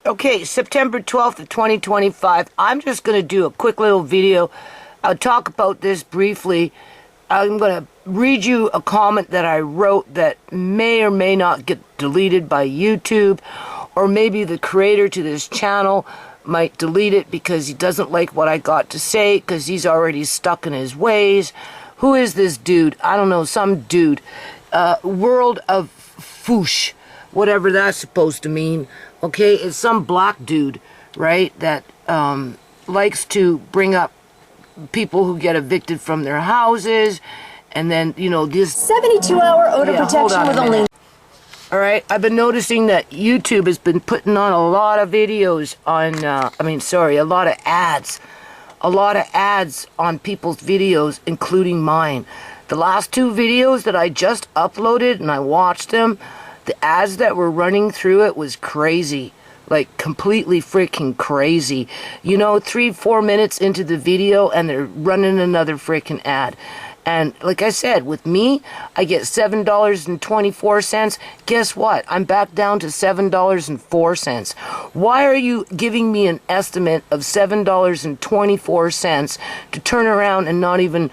Okay, September 12th of 2025. I'm just going to do a quick little video. I'll talk about this briefly. I'm going to read you a comment that I wrote that may or may not get deleted by YouTube, or maybe the creator to this channel might delete it because he doesn't like what I got to say because he's already stuck in his ways. Who is this dude? I don't know, some dude. World of Fuush, whatever that's supposed to mean. Okay, it's some black dude, right, that likes to bring up people who get evicted from their houses, and then, you know, this 72-hour odor protection with only... All right, I've been noticing that YouTube has been putting on a lot of videos on, a lot of ads. A lot of ads on people's videos, including mine. The last two videos that I just uploaded and I watched them, the ads that were running through it was crazy. Like, completely freaking crazy. You know, 3-4 minutes into the video and they're running another freaking ad. And like I said, with me, I get $7.24. Guess what? I'm back down to $7.04. Why are you giving me an estimate of $7.24 to turn around and not even,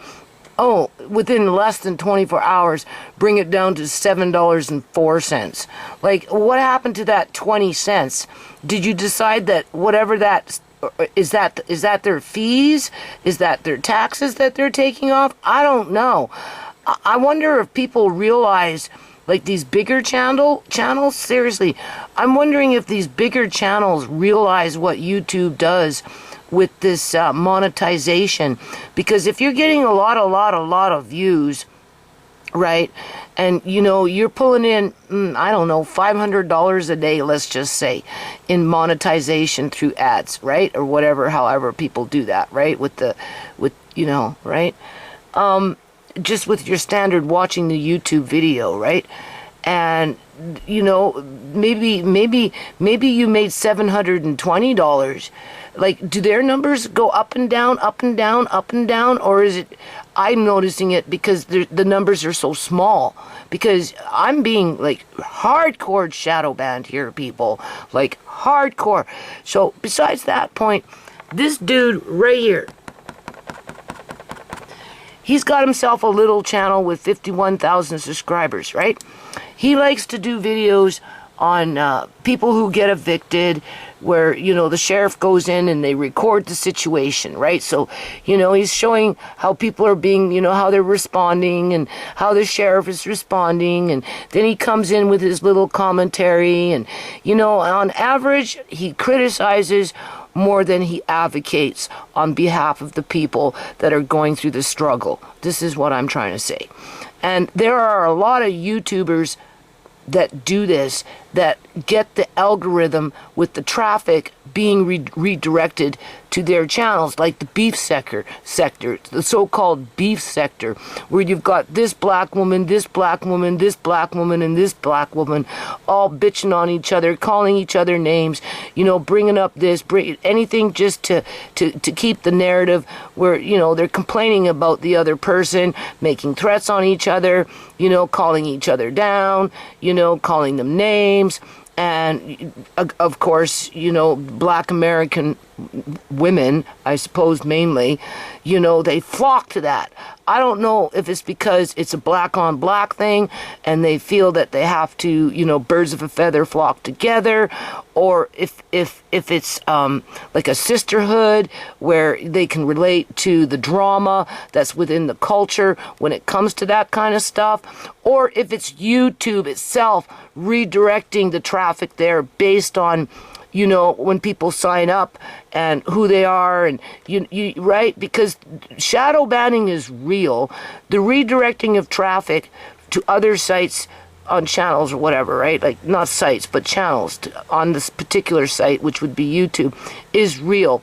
within less than 24 hours, bring it down to $7.04? Like, what happened to that 20 cents? Did you decide that whatever that is that their fees? Is that their taxes that they're taking off? I don't know. I wonder if people realize, like, these bigger channels, seriously, I'm wondering if these bigger channels realize what YouTube does with this monetization. Because if you're getting a lot of views, right, and, you know, you're pulling in, I don't know, $500 a day, let's just say, in monetization through ads, right, or whatever, however people do that, right, right, just with your standard watching the YouTube video, right, and, you know, maybe you made $720. Like, do their numbers go up and down, or is it, I'm noticing it because the numbers are so small? Because I'm being, like, hardcore shadow banned here, people. Like, hardcore. So, besides that point, this dude right here, he's got himself a little channel with 51,000 subscribers, right? He likes to do videos on people who get evicted, where, you know, the sheriff goes in and they record the situation, right? So, you know, he's showing how people are being, you know, how they're responding and how the sheriff is responding, and then he comes in with his little commentary, and, you know, on average, he criticizes more than he advocates on behalf of the people that are going through the struggle. This is what I'm trying to say. And there are a lot of YouTubers that do this, that get the algorithm with the traffic being redirected to their channels, like the beef sector, the so-called beef sector, where you've got this black woman, this black woman, this black woman, and this black woman, all bitching on each other, calling each other names, you know, bringing up this, anything just to keep the narrative where, you know, they're complaining about the other person, making threats on each other, you know, calling each other down, you know, calling them names. And, of course, you know, black American women, I suppose mainly, you know, they flock to that. I don't know if it's because it's a black on black thing and they feel that they have to, you know, birds of a feather flock together, or if it's like a sisterhood where they can relate to the drama that's within the culture when it comes to that kind of stuff, or if it's YouTube itself redirecting the traffic there based on, you know, when people sign up and who they are, and you right, because shadow banning is real. The redirecting of traffic to other sites on channels or whatever, right? Like, not sites, but channels on this particular site, which would be YouTube, is real.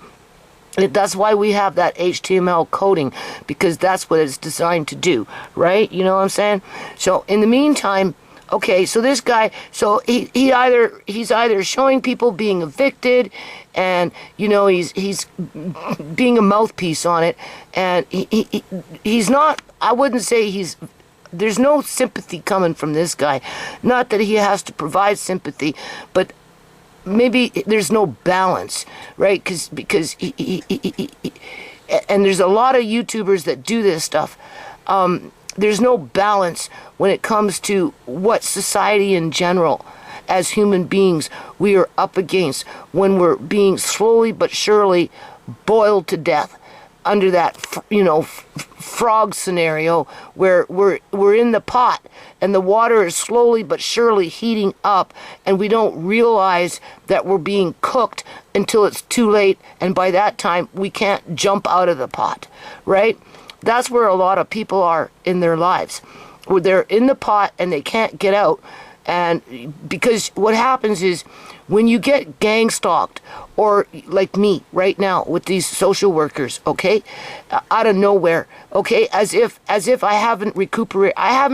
That's why we have that HTML coding, because that's what it's designed to do, right? You know what I'm saying? So in the meantime, okay, so this guy, so he's either showing people being evicted, and, you know, he's being a mouthpiece on it, and he's not, I wouldn't say there's no sympathy coming from this guy. Not that he has to provide sympathy, but maybe there's no balance, right? Because and there's a lot of YouTubers that do this stuff. There's no balance when it comes to what society in general, as human beings, we are up against when we're being slowly but surely boiled to death under that, frog scenario where we're in the pot and the water is slowly but surely heating up, and we don't realize that we're being cooked until it's too late, and by that time we can't jump out of the pot, right? That's where a lot of people are in their lives, where they're in the pot and they can't get out. And because what happens is when you get gang stalked, or like me right now with these social workers, okay, out of nowhere, okay, as if I haven't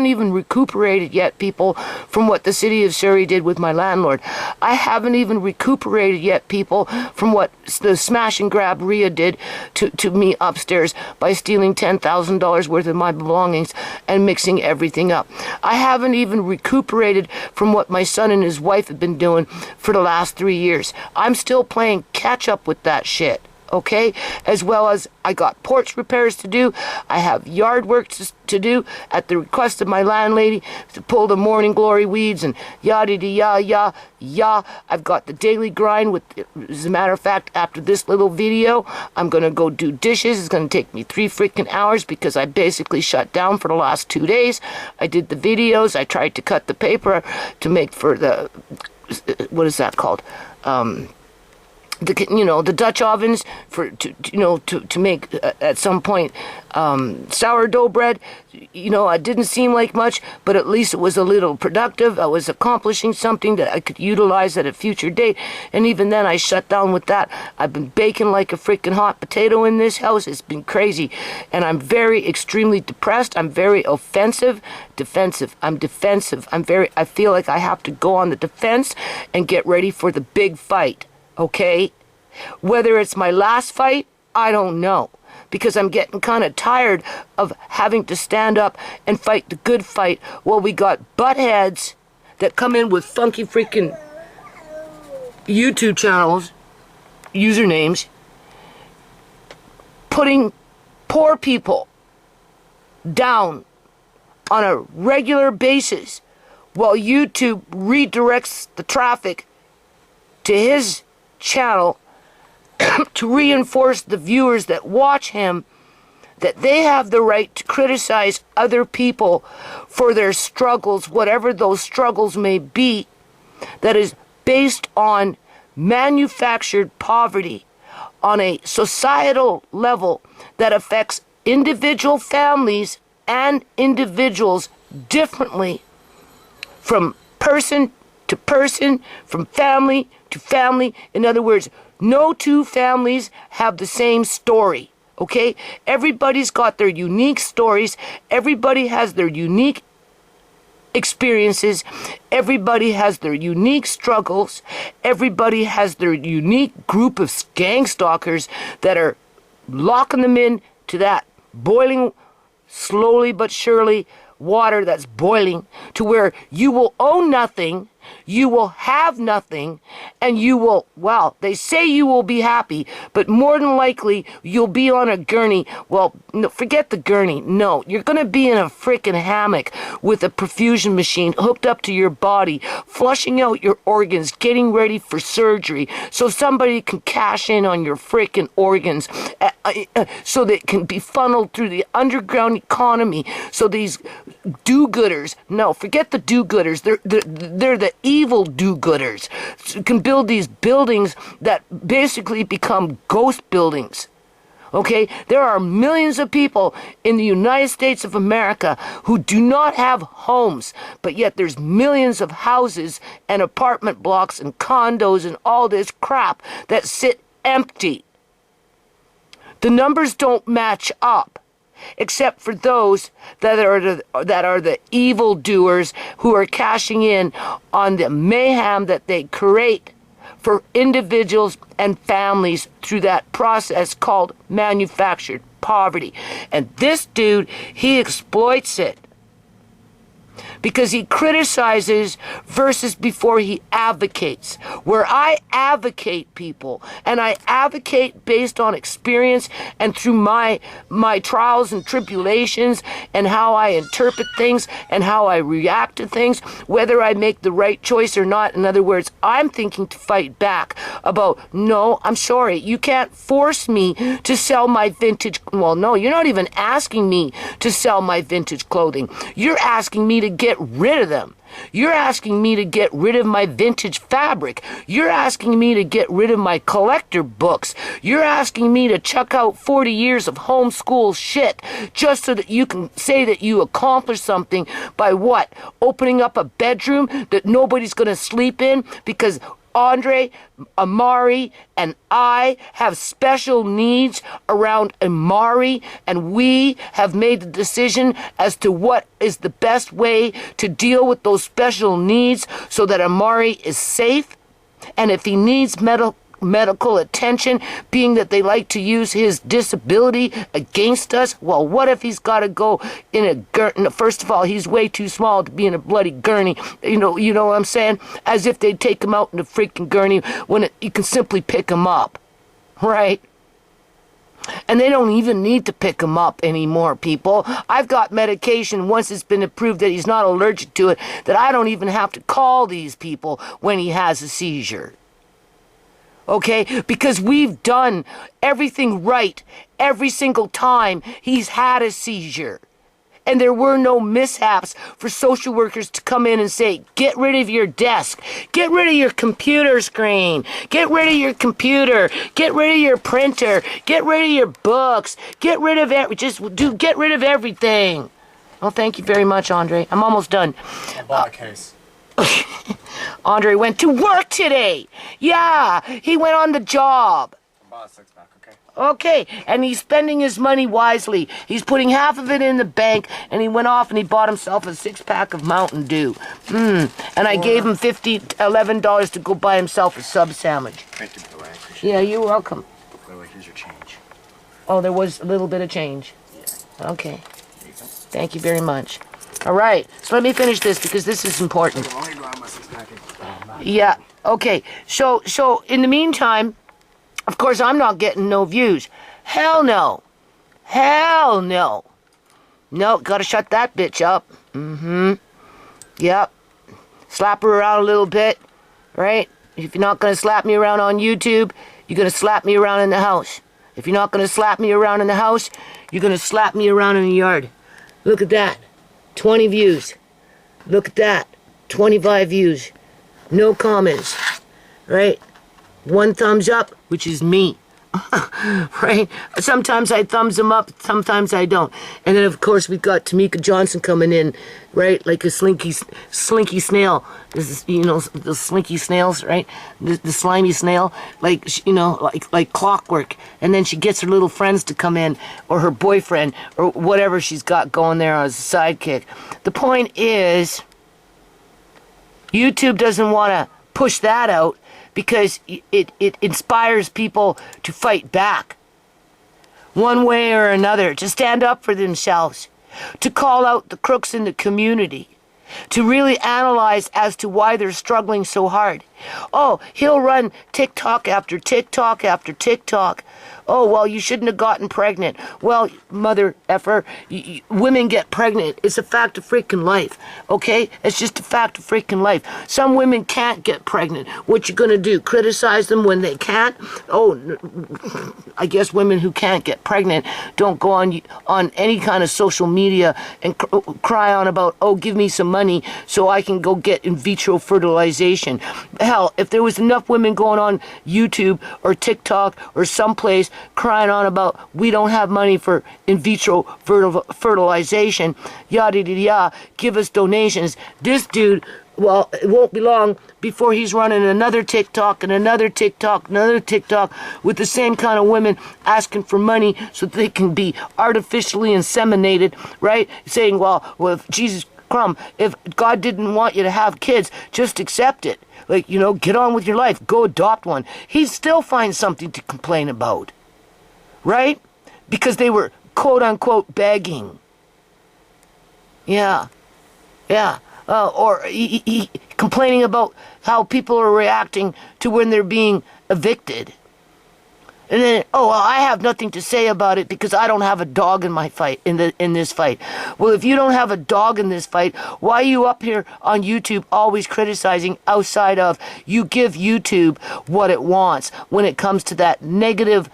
even recuperated yet, people, from what the city of Surrey did with my landlord. I haven't even recuperated yet, people, from what the smash and grab Rhea did to me upstairs by stealing $10,000 worth of my belongings and mixing everything up. I haven't even recuperated from what my son and his wife have been doing for the last 3 years. I'm still playing catch up with that shit, okay? As well as I got porch repairs to do. I have yard work to do at the request of my landlady to pull the morning glory weeds and yada. I've got the daily grind with, as a matter of fact, after this little video, I'm going to go do dishes. It's going to take me 3 freaking hours because I basically shut down for the last 2 days. I did the videos. I tried to cut the paper to make for the, what is that called? The Dutch ovens to make at some point sourdough bread. It didn't seem like much, but at least it was a little productive. I was accomplishing something that I could utilize at a future date, and even then I shut down with that. I've been baking like a freaking hot potato in this house. It's been crazy, and I'm very extremely depressed. I'm very defensive. I feel like I have to go on the defense and get ready for the big fight. Okay? Whether it's my last fight, I don't know. Because I'm getting kind of tired of having to stand up and fight the good fight while we got buttheads that come in with funky freaking YouTube channels, usernames, putting poor people down on a regular basis while YouTube redirects the traffic to his channel to reinforce the viewers that watch him that they have the right to criticize other people for their struggles, whatever those struggles may be, that is based on manufactured poverty on a societal level that affects individual families and individuals differently, from person to person, from family to family. In other words, no two families have the same story, okay? Everybody's got their unique stories. Everybody has their unique experiences. Everybody has their unique struggles. Everybody has their unique group of gang stalkers that are locking them in to that boiling, slowly but surely, water that's boiling, to where you will own nothing, you will have nothing, and you will, well, they say you will be happy, but more than likely you'll be on a gurney. Well, no, forget the gurney. No, you're going to be in a freaking hammock with a perfusion machine hooked up to your body, flushing out your organs, getting ready for surgery so somebody can cash in on your freaking organs so that it can be funneled through the underground economy. So these do-gooders, no, forget the do-gooders. They're the evil do-gooders. Can build these buildings that basically become ghost buildings. Okay? There are millions of people in the United States of America who do not have homes, but yet there's millions of houses and apartment blocks and condos and all this crap that sit empty. The numbers don't match up, except for those that are the evildoers who are cashing in on the mayhem that they create for individuals and families through that process called manufactured poverty. And this dude, he exploits it because he criticizes versus before he advocates. Where I advocate people, and I advocate based on experience and through my trials and tribulations and how I interpret things and how I react to things, whether I make the right choice or not. In other words, I'm thinking to fight back about, no, I'm sorry, you can't force me to sell my vintage. Well, no, you're not even asking me to sell my vintage clothing. You're asking me to get rid of them. You're asking me to get rid of my vintage fabric. You're asking me to get rid of my collector books. You're asking me to chuck out 40 years of homeschool shit just so that you can say that you accomplished something by what? Opening up a bedroom that nobody's going to sleep in because Andre, Amari, and I have special needs around Amari, and we have made the decision as to what is the best way to deal with those special needs so that Amari is safe. And if he needs medical attention, being that they like to use his disability against us, well, what if he's got to go in a gurney? First of all, he's way too small to be in a bloody gurney. You know what I'm saying? As if they'd take him out in a freaking gurney when you can simply pick him up, right? And they don't even need to pick him up anymore, people. I've got medication, once it's been approved that he's not allergic to it, that I don't even have to call these people when he has a seizure. Okay, because we've done everything right every single time he's had a seizure. And there were no mishaps for social workers to come in and say, get rid of your desk, get rid of your computer screen, get rid of your computer, get rid of your printer, get rid of your books, get rid of get rid of everything. Oh, thank you very much, Andre. I'm almost done. I bought a case. Andre went to work today. Yeah, he went on the job. I bought a six-pack, okay? Okay, and he's spending his money wisely. He's putting half of it in the bank, and he went off and he bought himself a six-pack of Mountain Dew. And I gave him $11 to go buy himself a sub sandwich. Thank you, by the way. I appreciate Yeah, you're welcome. it. By the way, here's your change. Oh, there was a little bit of change. Yeah. Okay, There you go. thank you very much. All right, so let me finish this because this is important. I'll only grab my six-pack. Yeah, okay. So in the meantime, of course, I'm not getting no views. Hell no. Hell no. No, gotta shut that bitch up. Yep. Slap her around a little bit, right? If you're not gonna slap me around on YouTube, you're gonna slap me around in the house. If you're not gonna slap me around in the house, you're gonna slap me around in the yard. Look at that. 20 views. Look at that. 25 views. No comments, right? One thumbs up, which is me, right? Sometimes I thumbs them up, sometimes I don't. And then, of course, we've got Tamika Johnson coming in, right? Like a slinky snail. This is, the slinky snails, right? The slimy snail, like clockwork. And then she gets her little friends to come in, or her boyfriend, or whatever she's got going there as a sidekick. The point is, YouTube doesn't want to push that out because it inspires people to fight back one way or another, to stand up for themselves, to call out the crooks in the community, to really analyze as to why they're struggling so hard. Oh, he'll run TikTok after TikTok after TikTok. Oh, well, you shouldn't have gotten pregnant. Well, mother effer, women get pregnant. It's a fact of freaking life, okay? It's just a fact of freaking life. Some women can't get pregnant. What you gonna do, criticize them when they can't? Oh, I guess women who can't get pregnant don't go on any kind of social media and cry on about, oh, give me some money so I can go get in vitro fertilization. Hell, if there was enough women going on YouTube or TikTok or someplace crying on about we don't have money for in vitro fertilization, yada yada yada, give us donations. This dude, well, it won't be long before he's running another TikTok and another TikTok, another TikTok with the same kind of women asking for money so that they can be artificially inseminated, right? Saying, well, if Jesus Crumb, if God didn't want you to have kids, just accept it. Like, get on with your life. Go adopt one. He'd still find something to complain about. Right? Because they were quote-unquote begging. Yeah. or complaining about how people are reacting to when they're being evicted. And then, oh, well, I have nothing to say about it because I don't have a dog in my fight, in this fight. Well, if you don't have a dog in this fight, why are you up here on YouTube always criticizing outside of you give YouTube what it wants when it comes to that negative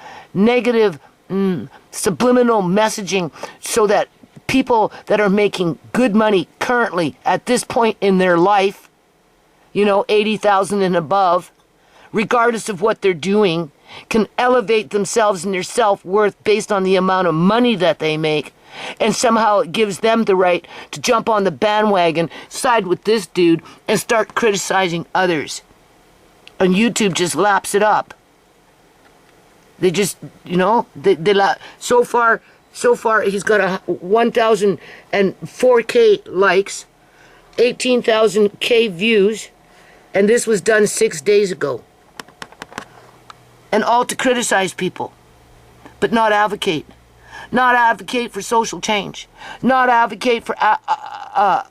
subliminal messaging so that people that are making good money currently at this point in their life, 80,000 and above, regardless of what they're doing, can elevate themselves and their self-worth based on the amount of money that they make, and somehow it gives them the right to jump on the bandwagon, side with this dude, and start criticizing others. And YouTube just laps it up. They just, so far he's got 1,004K likes, 18,000K views, and this was done 6 days ago. And all to criticize people, but not advocate. Not advocate for social change. Not advocate for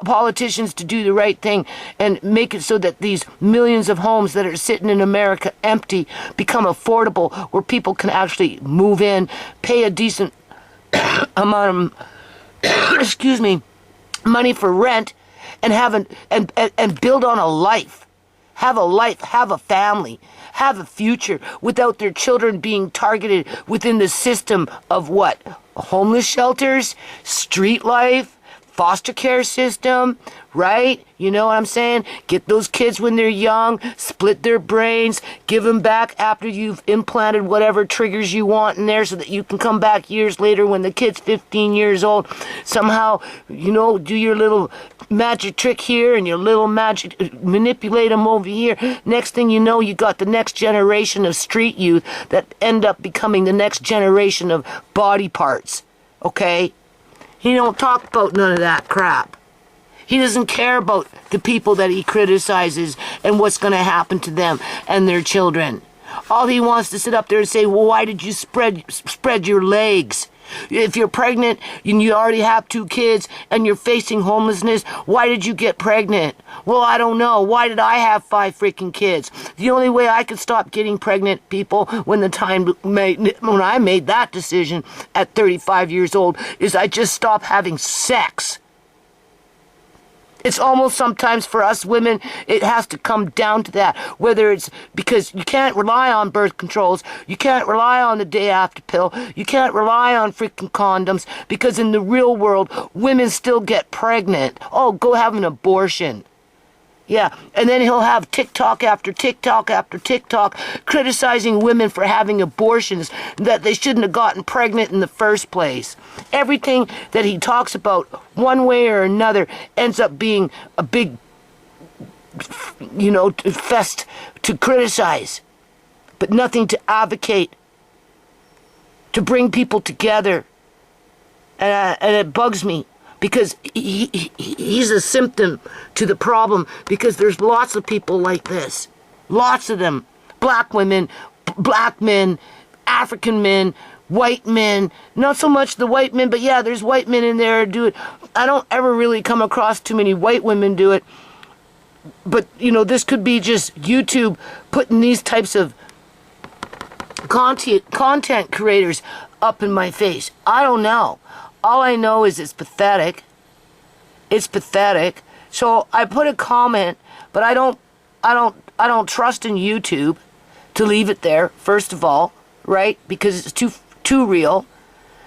politicians to do the right thing and make it so that these millions of homes that are sitting in America empty become affordable, where people can actually move in, pay a decent amount of money for rent, and and build on a life. Have a life, have a family, have a future without their children being targeted within the system of what? Homeless shelters, street life, foster care system, right? You know what I'm saying? Get those kids when they're young, split their brains, give them back after you've implanted whatever triggers you want in there so that you can come back years later when the kid's 15 years old. Somehow, do your little magic trick here and your little magic, manipulate them over here. Next thing you know, you got the next generation of street youth that end up becoming the next generation of body parts, okay? He don't talk about none of that crap. He doesn't care about the people that he criticizes and what's going to happen to them and their children. All he wants to sit up there and say, well, why did you spread your legs? If you're pregnant and you already have 2 kids and you're facing homelessness, why did you get pregnant? Well, I don't know. Why did I have 5 freaking kids? The only way I could stop getting pregnant, people, when I made that decision at 35 years old, is I just stopped having sex. It's almost sometimes for us women, it has to come down to that. Whether it's because you can't rely on birth controls, you can't rely on the day after pill, you can't rely on freaking condoms, because in the real world, women still get pregnant. Oh, go have an abortion. Yeah, and then he'll have TikTok after TikTok after TikTok criticizing women for having abortions that they shouldn't have gotten pregnant in the first place. Everything that he talks about, one way or another, ends up being a big, fest to criticize, but nothing to advocate, to bring people together. And it bugs me. Because he's a symptom to the problem, because there's lots of people like this. Lots of them. Black women, black men, African men, white men. Not so much the white men, but yeah, there's white men in there who do it. I don't ever really come across too many white women do it. But, this could be just YouTube putting these types of content creators up in my face. I don't know. All I know is it's pathetic. It's pathetic. So I put a comment, but I don't trust in YouTube to leave it there, first of all, right? Because it's too real.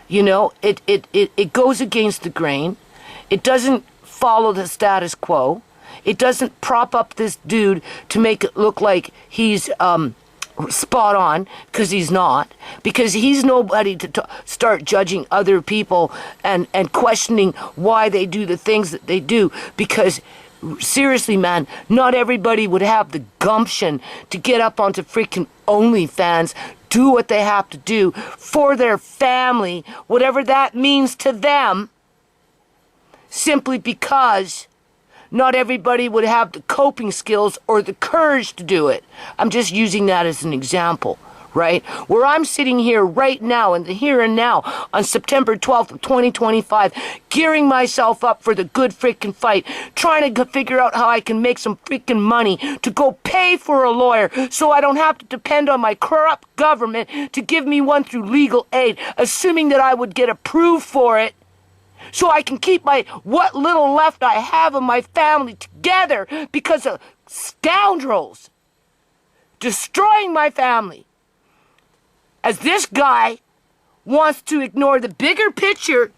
It goes against the grain. It doesn't follow the status quo. It doesn't prop up this dude to make it look like he's spot on, because he's not, because he's nobody to start judging other people and questioning why they do the things that they do, because seriously, man, not everybody would have the gumption to get up onto freaking OnlyFans, do what they have to do for their family, whatever that means to them, simply because not everybody would have the coping skills or the courage to do it. I'm just using that as an example, right? Where I'm sitting here right now, in the here and now, on September 12th of 2025, gearing myself up for the good freaking fight, trying to figure out how I can make some freaking money to go pay for a lawyer so I don't have to depend on my corrupt government to give me one through legal aid, assuming that I would get approved for it, so I can keep what little left I have of my family together because of scoundrels destroying my family. As this guy wants to ignore the bigger picture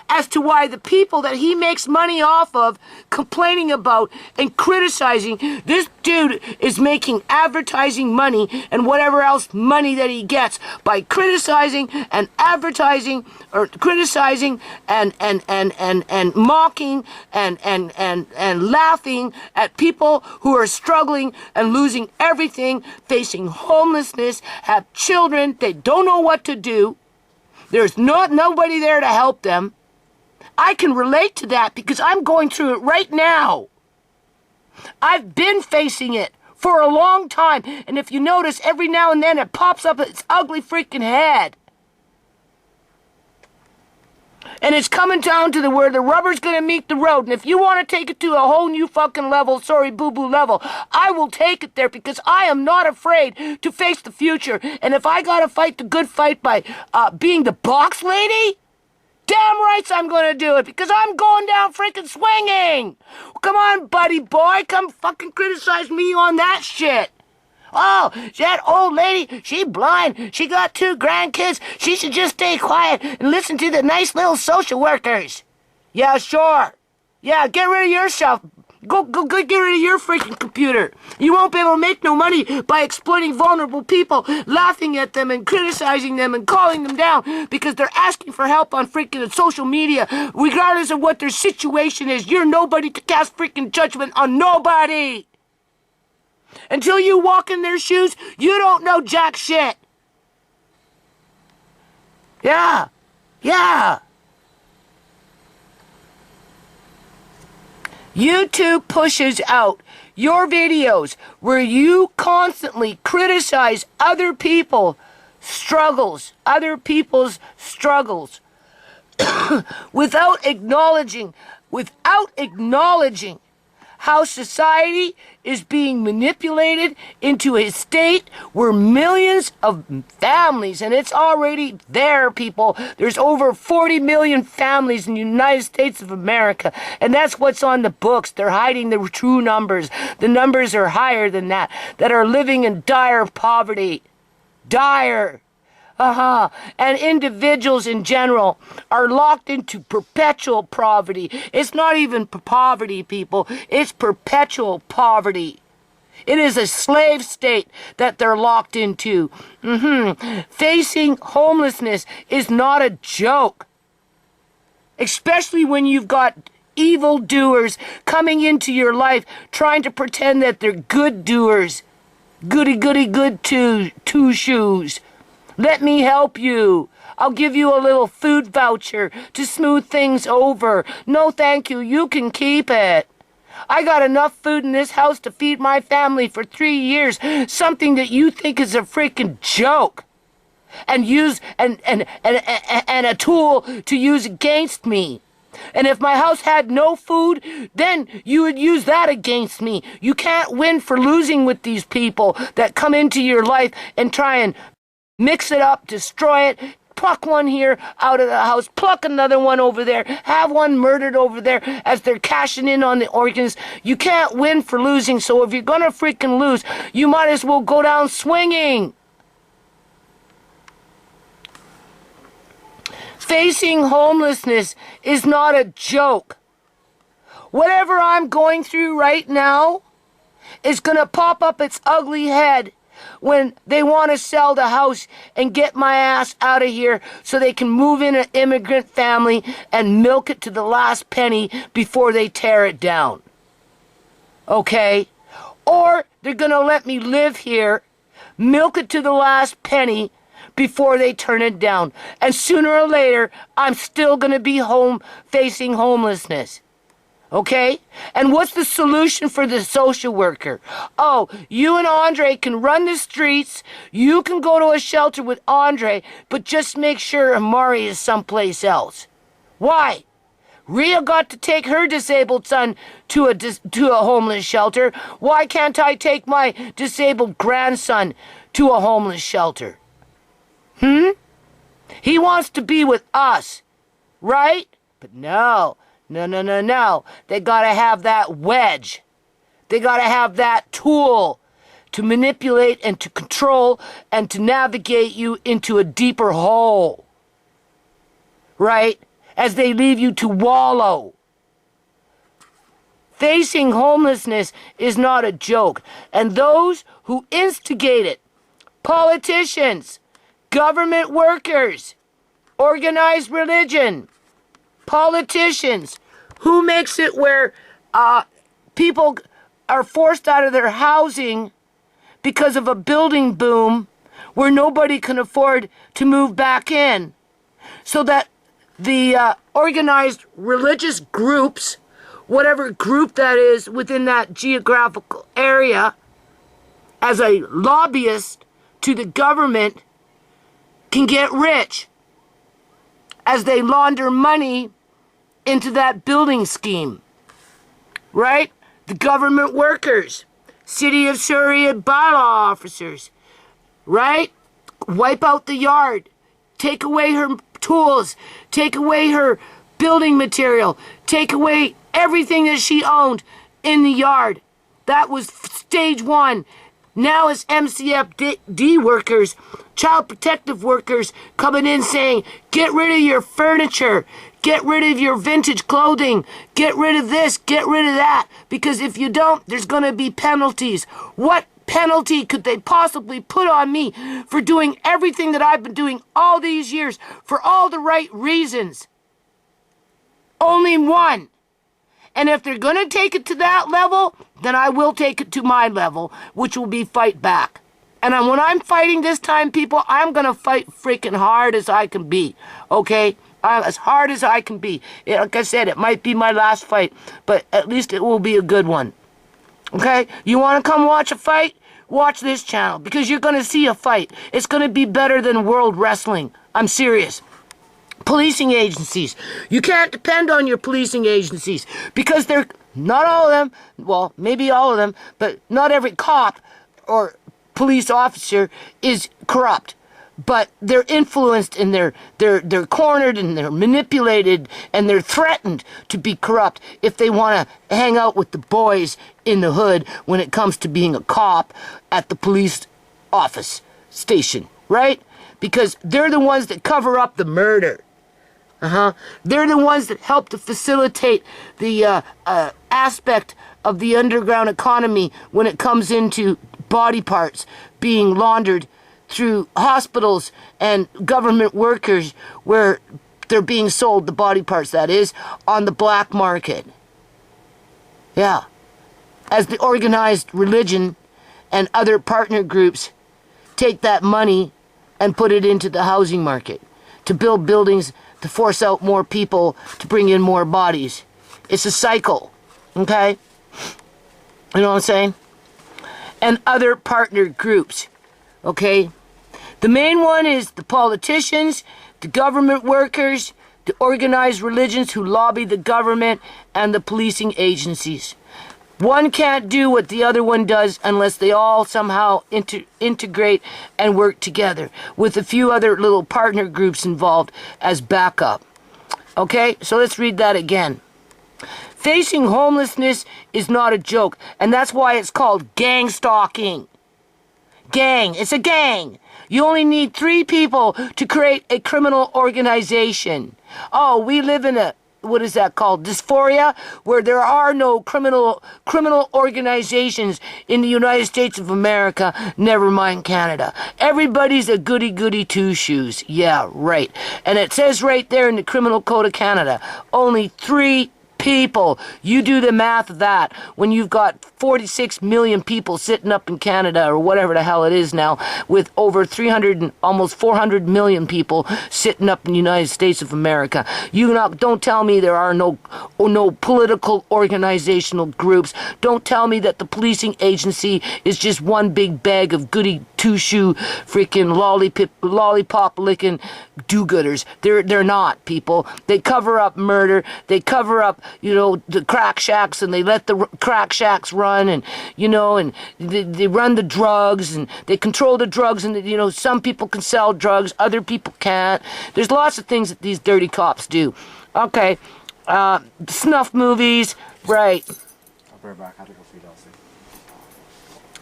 as to why the people that he makes money off of complaining about and criticizing, this dude is making advertising money and whatever else money that he gets by criticizing and advertising, or criticizing and mocking and laughing at people who are struggling and losing everything, facing homelessness, have children, they don't know what to do. There's nobody there to help them. I can relate to that because I'm going through it right now. I've been facing it for a long time, and if you notice, every now and then it pops up its ugly freaking head. And it's coming down to where the rubber's gonna meet the road, and if you want to take it to a whole new fucking level, sorry, boo-boo level, I will take it there because I am not afraid to face the future. And if I gotta fight the good fight by being the box lady, damn rights I'm gonna do it because I'm going down freaking swinging. Come on, buddy boy, come fucking criticize me on that shit. Oh, that old lady, she blind, she got 2 grandkids, she should just stay quiet and listen to the nice little social workers. Yeah, sure. Yeah, get rid of yourself. Go get rid of your freaking computer. You won't be able to make no money by exploiting vulnerable people, laughing at them and criticizing them and calling them down because they're asking for help on freaking social media, regardless of what their situation is. You're nobody to cast freaking judgment on nobody. Until you walk in their shoes, you don't know jack shit. Yeah. YouTube pushes out your videos where you constantly criticize other people's struggles, without acknowledging how society is being manipulated into a state where millions of families, and it's already there, people. There's over 40 million families in the United States of America, and that's what's on the books. They're hiding the true numbers. The numbers are higher than that are living in dire poverty. Dire. And individuals in general are locked into perpetual poverty. It's not even poverty, people. It's perpetual poverty. It is a slave state that they're locked into. Facing homelessness is not a joke. Especially when you've got evil doers coming into your life trying to pretend that they're good doers. Goody, good two shoes. Let me help you. I'll give you a little food voucher to smooth things over. No, thank you. You can keep it. I got enough food in this house to feed my family for 3 years. Something that you think is a freaking joke. And use and a tool to use against me. And if my house had no food, then you would use that against me. You can't win for losing with these people that come into your life and try and mix it up, destroy it, pluck one here out of the house, pluck another one over there, have one murdered over there as they're cashing in on the organs. You can't win for losing, so if you're gonna freaking lose, you might as well go down swinging. Facing homelessness is not a joke. Whatever I'm going through right now is gonna pop up its ugly head when they want to sell the house and get my ass out of here so they can move in an immigrant family and milk it to the last penny before they tear it down. Okay? Or they're going to let me live here, milk it to the last penny before they turn it down. And sooner or later, I'm still going to be home facing homelessness. Okay? And what's the solution for the social worker? Oh, you and Andre can run the streets. You can go to a shelter with Andre, but just make sure Amari is someplace else. Why? Rhea got to take her disabled son to a homeless shelter. Why can't I take my disabled grandson to a homeless shelter? He wants to be with us, right? But no. They gotta have that wedge. They gotta have that tool to manipulate and to control and to navigate you into a deeper hole. Right? As they leave you to wallow. Facing homelessness is not a joke. And those who instigate it, politicians, government workers, organized religion, politicians, who makes it where people are forced out of their housing because of a building boom where nobody can afford to move back in, so that the organized religious groups, whatever group that is within that geographical area, as a lobbyist to the government, can get rich as they launder money into that building scheme. Right? The government workers, City of Surrey bylaw officers, right? Wipe out the yard, take away her tools, take away her building material, take away everything that she owned in the yard. That was stage one. Now it's MCFD workers, child protective workers coming in saying, get rid of your furniture, get rid of your vintage clothing, get rid of this, get rid of that, because if you don't, there's going to be penalties. What penalty could they possibly put on me for doing everything that I've been doing all these years for all the right reasons? Only one. And if they're going to take it to that level, then I will take it to my level, which will be fight back. And when I'm fighting this time, people, I'm going to fight freaking hard as I can be, okay? As hard as I can be. Like I said, it might be my last fight, but at least it will be a good one, okay? You want to come watch a fight? Watch this channel, because you're going to see a fight. It's going to be better than World Wrestling. I'm serious. Policing agencies. You can't depend on your policing agencies because they're not all of them, well, maybe all of them, but not every cop or police officer is corrupt. But they're influenced and they're cornered and they're manipulated and they're threatened to be corrupt if they want to hang out with the boys in the hood when it comes to being a cop at the police office station, right? Because they're the ones that cover up the murder. They're the ones that help to facilitate the aspect of the underground economy when it comes into body parts being laundered through hospitals and government workers where they're being sold, the body parts that is, on the black market. Yeah. As the organized religion and other partner groups take that money and put it into the housing market to build buildings, to force out more people, to bring in more bodies. It's a cycle, okay? You know what I'm saying? And other partner groups, okay? The main one is the politicians, the government workers, the organized religions who lobby the government, and the policing agencies. One can't do what the other one does unless they all somehow integrate and work together with a few other little partner groups involved as backup. Okay, so let's read that again. Facing homelessness is not a joke, and that's why it's called gang stalking. Gang, it's a gang. You only need 3 people to create a criminal organization. Oh, we live in a, what is that called? Dysphoria, where there are no criminal organizations in the United States of America, never mind Canada. Everybody's a goody-goody two-shoes. Yeah, right. And it says right there in the Criminal Code of Canada, only 3 People, you do the math of that. When you've got 46 million people sitting up in Canada or whatever the hell it is now, with over 300 and almost 400 million people sitting up in the United States of America. Don't tell me there are no political organizational groups. Don't tell me that the policing agency is just one big bag of goody two-shoe freaking lollipop licking do-gooders. They're not, people. They cover up murder. They cover up, the crack shacks, and they let the crack shacks run, and, and they run the drugs, and they control the drugs, and, some people can sell drugs, other people can't. There's lots of things that these dirty cops do. Okay, snuff movies, right. I'll be right back. I have to go feed Elsie.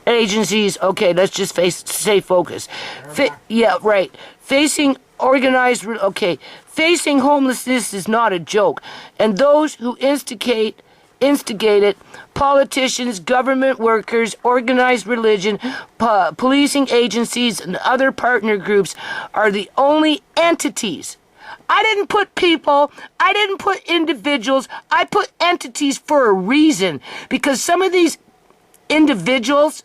Agencies, okay, let's just stay focused. Yeah, right. Facing homelessness is not a joke. And those who instigate it, politicians, government workers, organized religion, policing agencies, and other partner groups are the only entities. I didn't put people, I didn't put individuals, I put entities for a reason. Because some of these individuals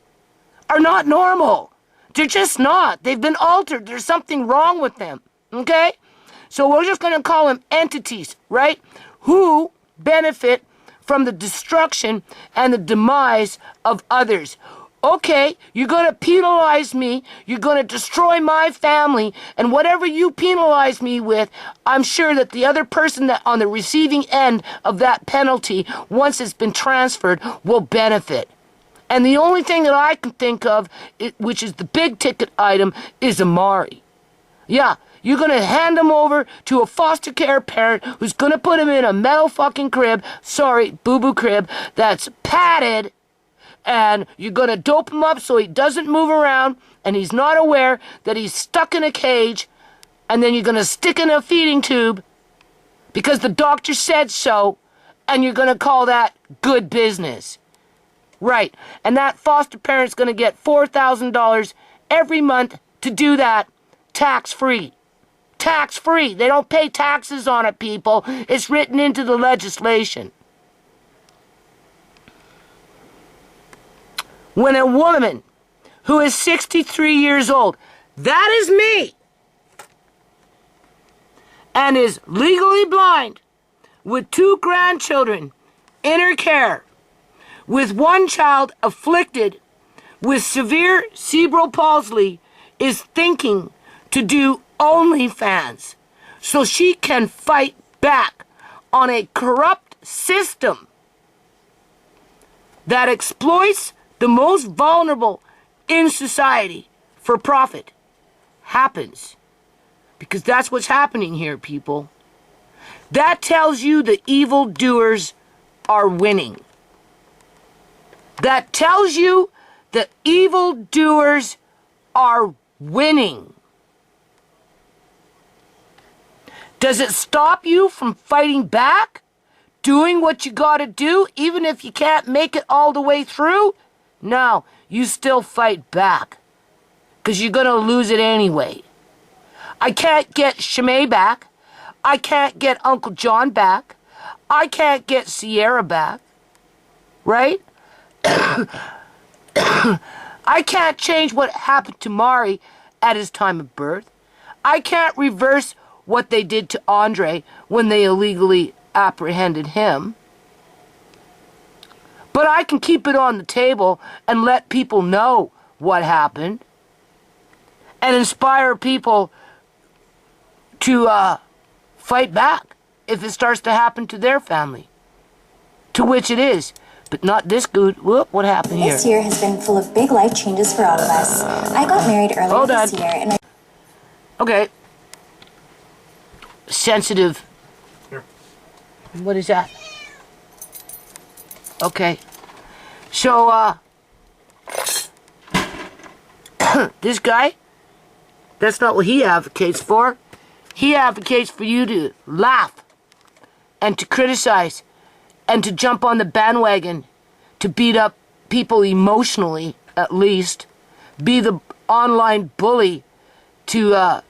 are not normal. They're just not. They've been altered. There's something wrong with them. Okay? So we're just going to call them entities, right? Who benefit from the destruction and the demise of others. Okay, you're going to penalize me, you're going to destroy my family, and whatever you penalize me with, I'm sure that the other person that on the receiving end of that penalty, once it's been transferred, will benefit. And the only thing that I can think of, which is the big ticket item, is Amari. Yeah, you're going to hand him over to a foster care parent who's going to put him in a metal fucking crib, boo-boo crib, that's padded, and you're going to dope him up so he doesn't move around, and he's not aware that he's stuck in a cage, and then you're going to stick in a feeding tube because the doctor said so, and you're going to call that good business. Right, and that foster parent's going to get $4,000 every month to do that tax-free. Tax-free. They don't pay taxes on it, people. It's written into the legislation. When a woman who is 63 years old, that is me, and is legally blind, with 2 grandchildren in her care, with 1 child afflicted with severe cerebral palsy, is thinking to do OnlyFans so she can fight back on a corrupt system that exploits the most vulnerable in society for profit, happens. Because that's what's happening here, people. That tells you the evildoers are winning. That tells you the evildoers are winning. Does it stop you from fighting back? Doing what you gotta do, even if you can't make it all the way through? No, you still fight back. Because you're gonna lose it anyway. I can't get Shimei back. I can't get Uncle John back. I can't get Sierra back. Right? I can't change what happened to Mari at his time of birth. I can't reverse what they did to Andre when they illegally apprehended him. But I can keep it on the table and let people know what happened and inspire people to fight back if it starts to happen to their family, to which it is. But not this good. Whoop, what happened here? This year has been full of big life changes for all of us. I got married earlier this year, and I... Okay. Sensitive. Here. What is that? Okay. So, this guy, that's not what he advocates for. He advocates for you to laugh and to criticize and to jump on the bandwagon, to beat up people emotionally, at least, be the online bully, to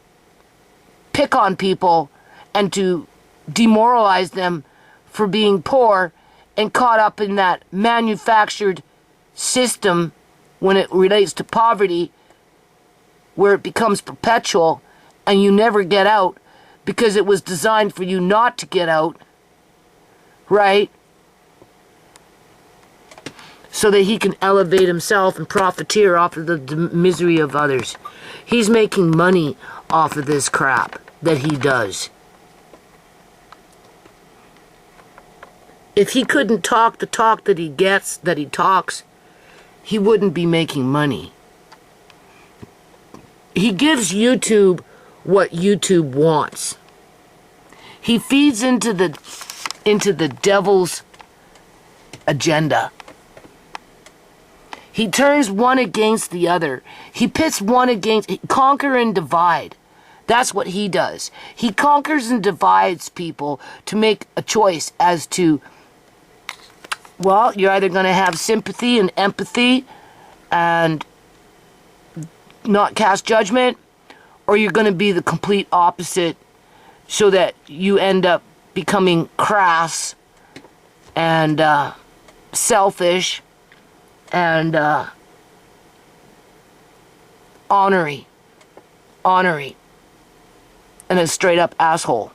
pick on people and to demoralize them for being poor and caught up in that manufactured system when it relates to poverty, where it becomes perpetual and you never get out because it was designed for you not to get out, right? So that he can elevate himself and profiteer off of the misery of others. He's making money off of this crap that he does. If he couldn't talk the talk that he talks, he wouldn't be making money. He gives YouTube what YouTube wants. He feeds into the devil's agenda. He turns one against the other. He pits one against, conquer and divide. That's what he does. He conquers and divides people to make a choice as to, well, you're either going to have sympathy and empathy and not cast judgment, or you're going to be the complete opposite so that you end up becoming crass and selfish and ornery, and a straight up asshole,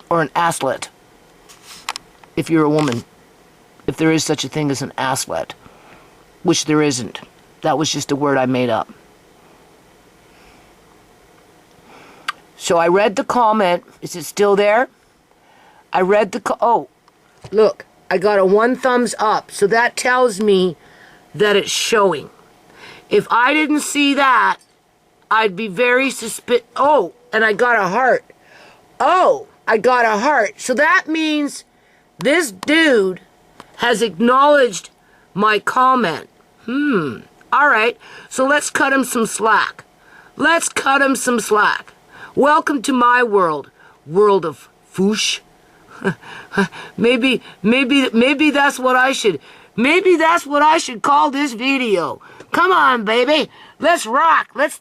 or an asslet, if you're a woman, if there is such a thing as an asslet, which there isn't. That was just a word I made up. So I read the comment. Is it still there? I read the oh, look, I got a 1 thumbs up, so that tells me that it's showing. If I didn't see that, I'd be very oh, and I got a heart. Oh, I got a heart. So that means this dude has acknowledged my comment. All right, so let's cut him some slack. Let's cut him some slack. Welcome to my world, world of Fuush. maybe that's what I should. Maybe that's what I should call this video. Come on, baby. Let's rock. Let's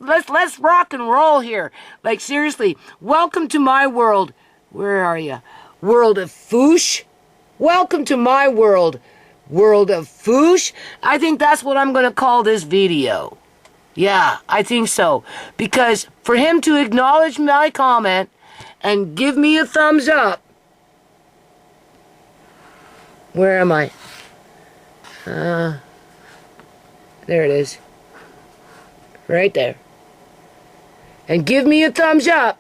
rock and roll here. Like, seriously, welcome to my world. Where are you? World of Fuush? Welcome to my world. World of Fuush? I think that's what I'm going to call this video. Yeah, I think so. Because for him to acknowledge my comment and give me a thumbs up. Where am I? There it is. Right there. And give me a thumbs up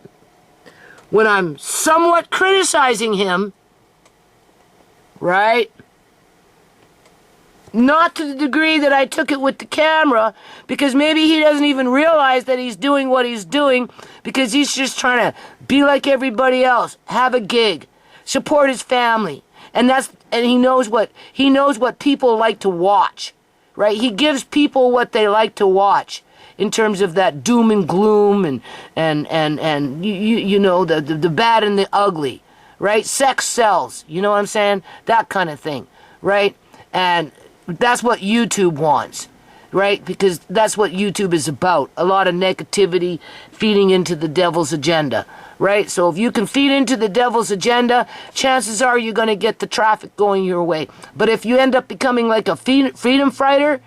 when I'm somewhat criticizing him, right? Not to the degree that I took it with the camera, because maybe he doesn't even realize that he's doing what he's doing, because he's just trying to be like everybody else, have a gig, support his family, and he knows what people like to watch, right? He gives people what they like to watch in terms of that doom and gloom and you know, the bad and the ugly, right? Sex sells, you know what I'm saying? That kind of thing, right? And that's what YouTube wants, right? Because that's what YouTube is about. A lot of negativity feeding into the devil's agenda, right? So if you can feed into the devil's agenda, chances are you're going to get the traffic going your way. But if you end up becoming like a freedom fighter,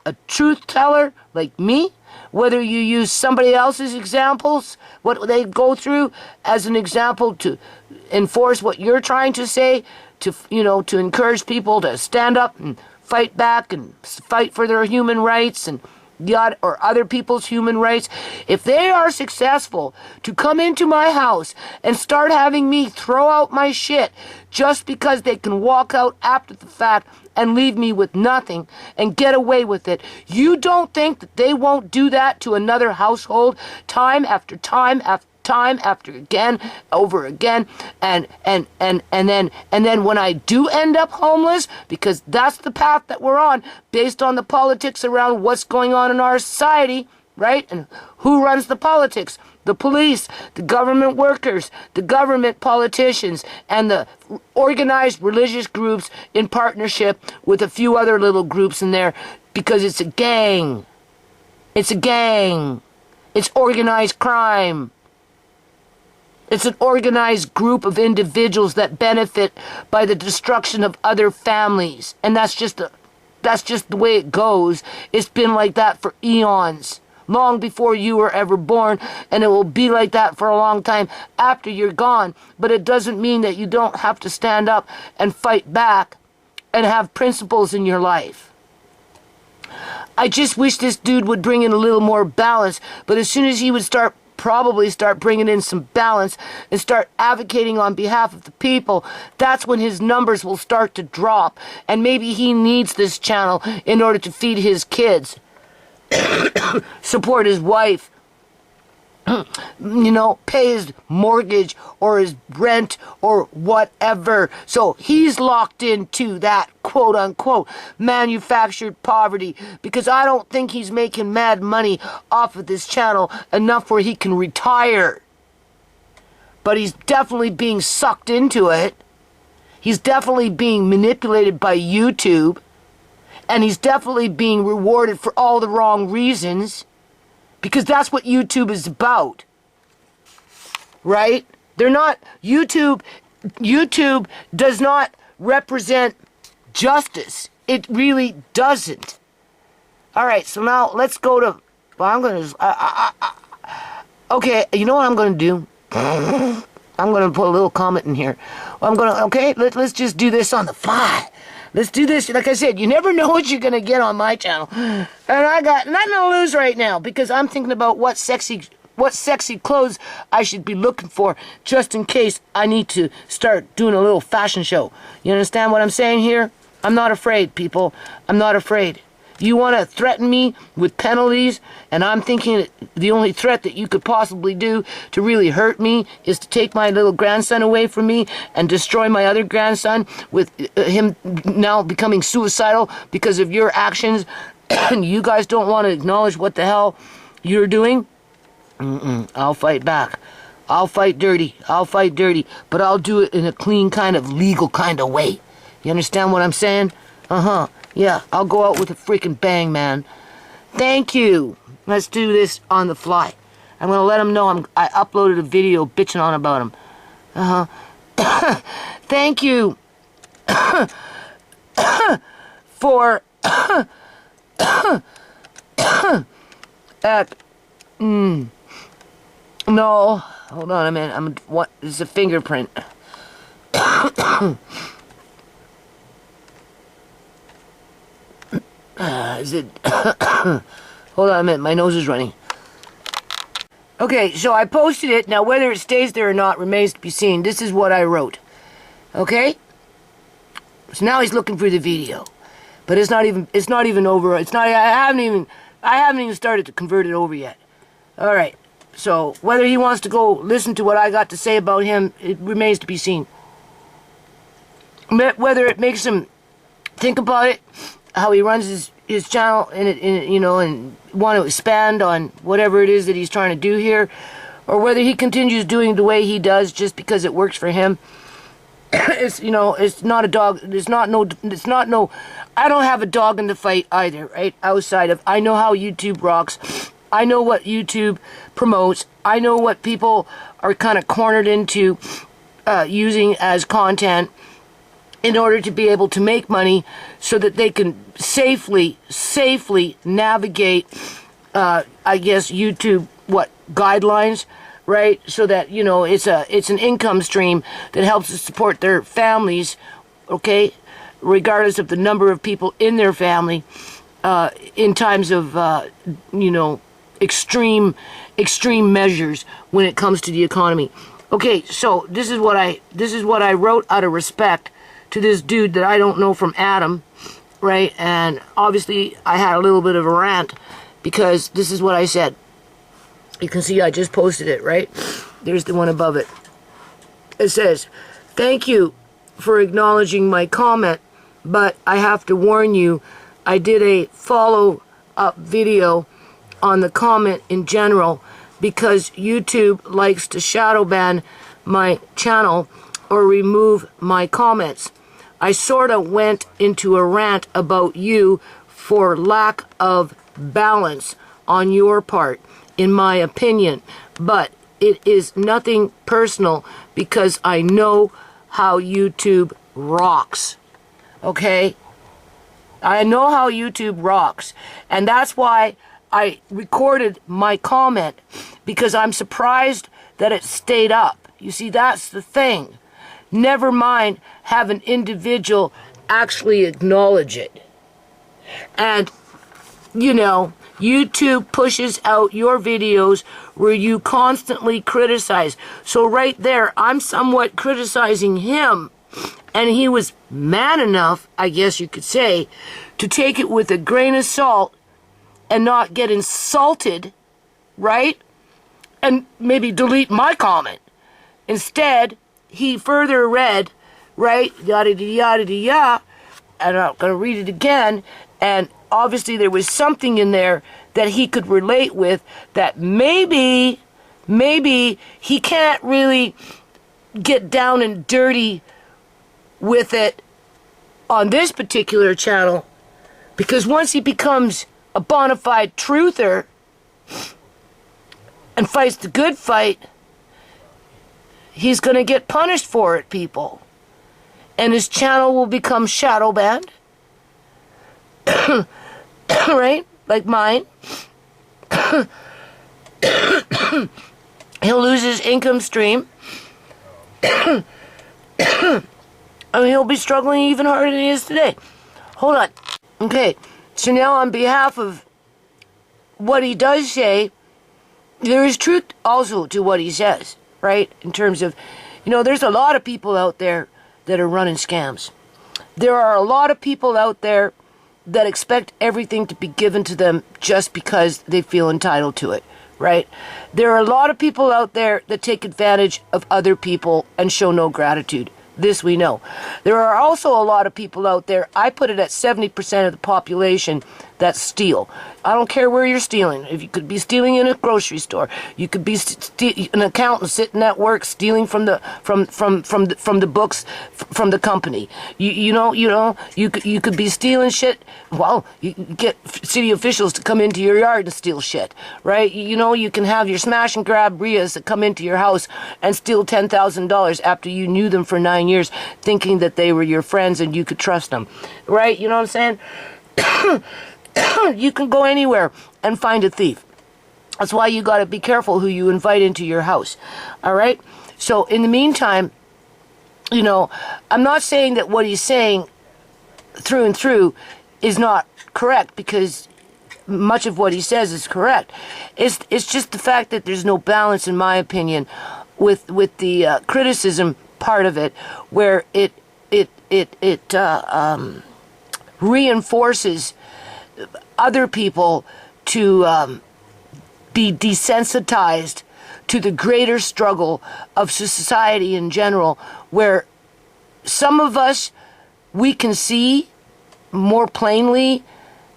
a truth teller like me, whether you use somebody else's examples, what they go through as an example to enforce what you're trying to say, to encourage people to stand up and fight back and fight for their human rights and or other people's human rights. If they are successful to come into my house and start having me throw out my shit just because they can walk out after the fact and leave me with nothing and get away with it, you don't think that they won't do that to another household time after time after again, over again, and then when I do end up homeless, because that's the path that we're on, based on the politics around what's going on in our society, right? And who runs the politics? The police, the government workers, the government politicians, and the organized religious groups in partnership with a few other little groups in there, because it's a gang. It's a gang. It's organized crime. It's an organized group of individuals that benefit by the destruction of other families. And that's just the way it goes. It's been like that for eons, long before you were ever born, and it will be like that for a long time after you're gone. But it doesn't mean that you don't have to stand up and fight back and have principles in your life. I just wish this dude would bring in a little more balance, but as soon as he would probably start bringing in some balance and start advocating on behalf of the people, that's when his numbers will start to drop. And maybe he needs this channel in order to feed his kids, support his wife, pay his mortgage or his rent or whatever. So he's locked into that quote unquote manufactured poverty, because I don't think he's making mad money off of this channel enough where he can retire. But he's definitely being sucked into it. He's definitely being manipulated by YouTube. And he's definitely being rewarded for all the wrong reasons. Because that's what YouTube is about. Right? YouTube does not represent justice. It really doesn't. Alright, so now let's go to... Well, I'm going to... Okay, you know what I'm going to do? I'm going to put a little comment in here. Okay, let's just do this on the fly. Let's do this. Like I said, you never know what you're going to get on my channel. And I got nothing to lose right now, because I'm thinking about what sexy clothes I should be looking for, just in case I need to start doing a little fashion show. You understand what I'm saying here? I'm not afraid, people. I'm not afraid. You want to threaten me with penalties, and I'm thinking the only threat that you could possibly do to really hurt me is to take my little grandson away from me and destroy my other grandson, with him now becoming suicidal because of your actions, and you guys don't want to acknowledge what the hell you're doing? I'll fight back. I'll fight dirty. But I'll do it in a clean kind of legal kind of way. You understand what I'm saying? Yeah, I'll go out with a freaking bang, man. Thank you. Let's do this on the fly. I'm going to let him know I uploaded a video bitching on about him. Thank you for... No, hold on a minute. What is a fingerprint? Is it? Hold on a minute. My nose is running. Okay, so I posted it. Now, whether it stays there or not remains to be seen. This is what I wrote. Okay. So now he's looking for the video, but it's not even over. It's not. I haven't even started to convert it over yet. All right. So whether he wants to go listen to what I got to say about him, it remains to be seen. Whether it makes him think about it, how he runs his channel, and want to expand on whatever it is that he's trying to do here, or whether he continues doing the way he does just because it works for him. It's not a dog. It's not no. I don't have a dog in the fight either, right? Outside of, I know how YouTube rocks. I know what YouTube promotes. I know what people are kind of cornered into using as content in order to be able to make money, so that they can safely navigate, I guess, YouTube guidelines, right? So that, it's an income stream that helps to support their families, okay, regardless of the number of people in their family, in times of extreme measures when it comes to the economy. Okay, so this is what I wrote out of respect to this dude that I don't know from Adam, right? And obviously I had a little bit of a rant, because this is what I said. You can see I just posted it, right? There's the one above it. It says, "Thank you for acknowledging my comment, but I have to warn you, I did a follow-up video on the comment in general, because YouTube likes to shadow ban my channel or remove my comments. I sort of went into a rant about you for lack of balance on your part, in my opinion, but It is nothing personal because I know how YouTube rocks. Okay? I know how YouTube rocks. And that's why I recorded my comment, because I'm surprised that it stayed up. You see, that's the thing. Never mind have an individual actually acknowledge it. And, you know, YouTube pushes out your videos where you constantly criticize. So right there, I'm somewhat criticizing him. And he was man enough, I guess you could say, to take it with a grain of salt and not get insulted, right? And maybe delete my comment. Instead, he further read, right, yada yada yada yada, and I'm going to read it again, and obviously there was something in there that he could relate with, that maybe he can't really get down and dirty with it on this particular channel, because once he becomes a bona fide truther and fights the good fight, he's going to get punished for it, people. And his channel will become shadow banned. Right? Like mine. He'll lose his income stream. I mean, he'll be struggling even harder than he is today. Hold on. Okay, so now on behalf of what he does say, there is truth also to what he says, right? In terms of, you know, there's a lot of people out there that are running scams. There are a lot of people out there that expect everything to be given to them just because they feel entitled to it, right? There are a lot of people out there that take advantage of other people and show no gratitude. This we know. There are also a lot of people out there, I put it at 70% of the population, that steal. I don't care where you're stealing. If you could be stealing in a grocery store, you could be an accountant sitting at work stealing from the books from the company. You could be stealing shit. Well, you get city officials to come into your yard and steal shit, right? You know, you can have your smash and grab Rias that come into your house and steal $10,000 after you knew them for 9 years, thinking that they were your friends and you could trust them, right? You know what I'm saying? You can go anywhere and find a thief. That's why you got to be careful who you invite into your house. All right? So in the meantime, you know, I'm not saying that what he's saying through and through is not correct, because much of what he says is correct. It's just the fact that there's no balance, in my opinion, with the criticism part of it, where it reinforces other people to be desensitized to the greater struggle of society in general, where some of us, we can see more plainly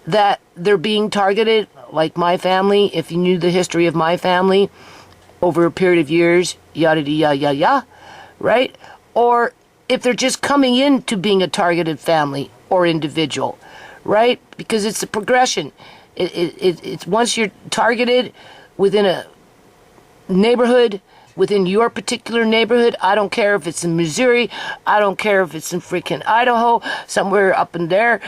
that they're being targeted, like my family. If you knew the history of my family over a period of years, yada yada yada yada, right? Or if they're just coming into being a targeted family or individual, right? Because it's a progression. It's once you're targeted within a neighborhood, within your particular neighborhood. I don't care if it's in Missouri. I don't care if it's in freaking Idaho, somewhere up in there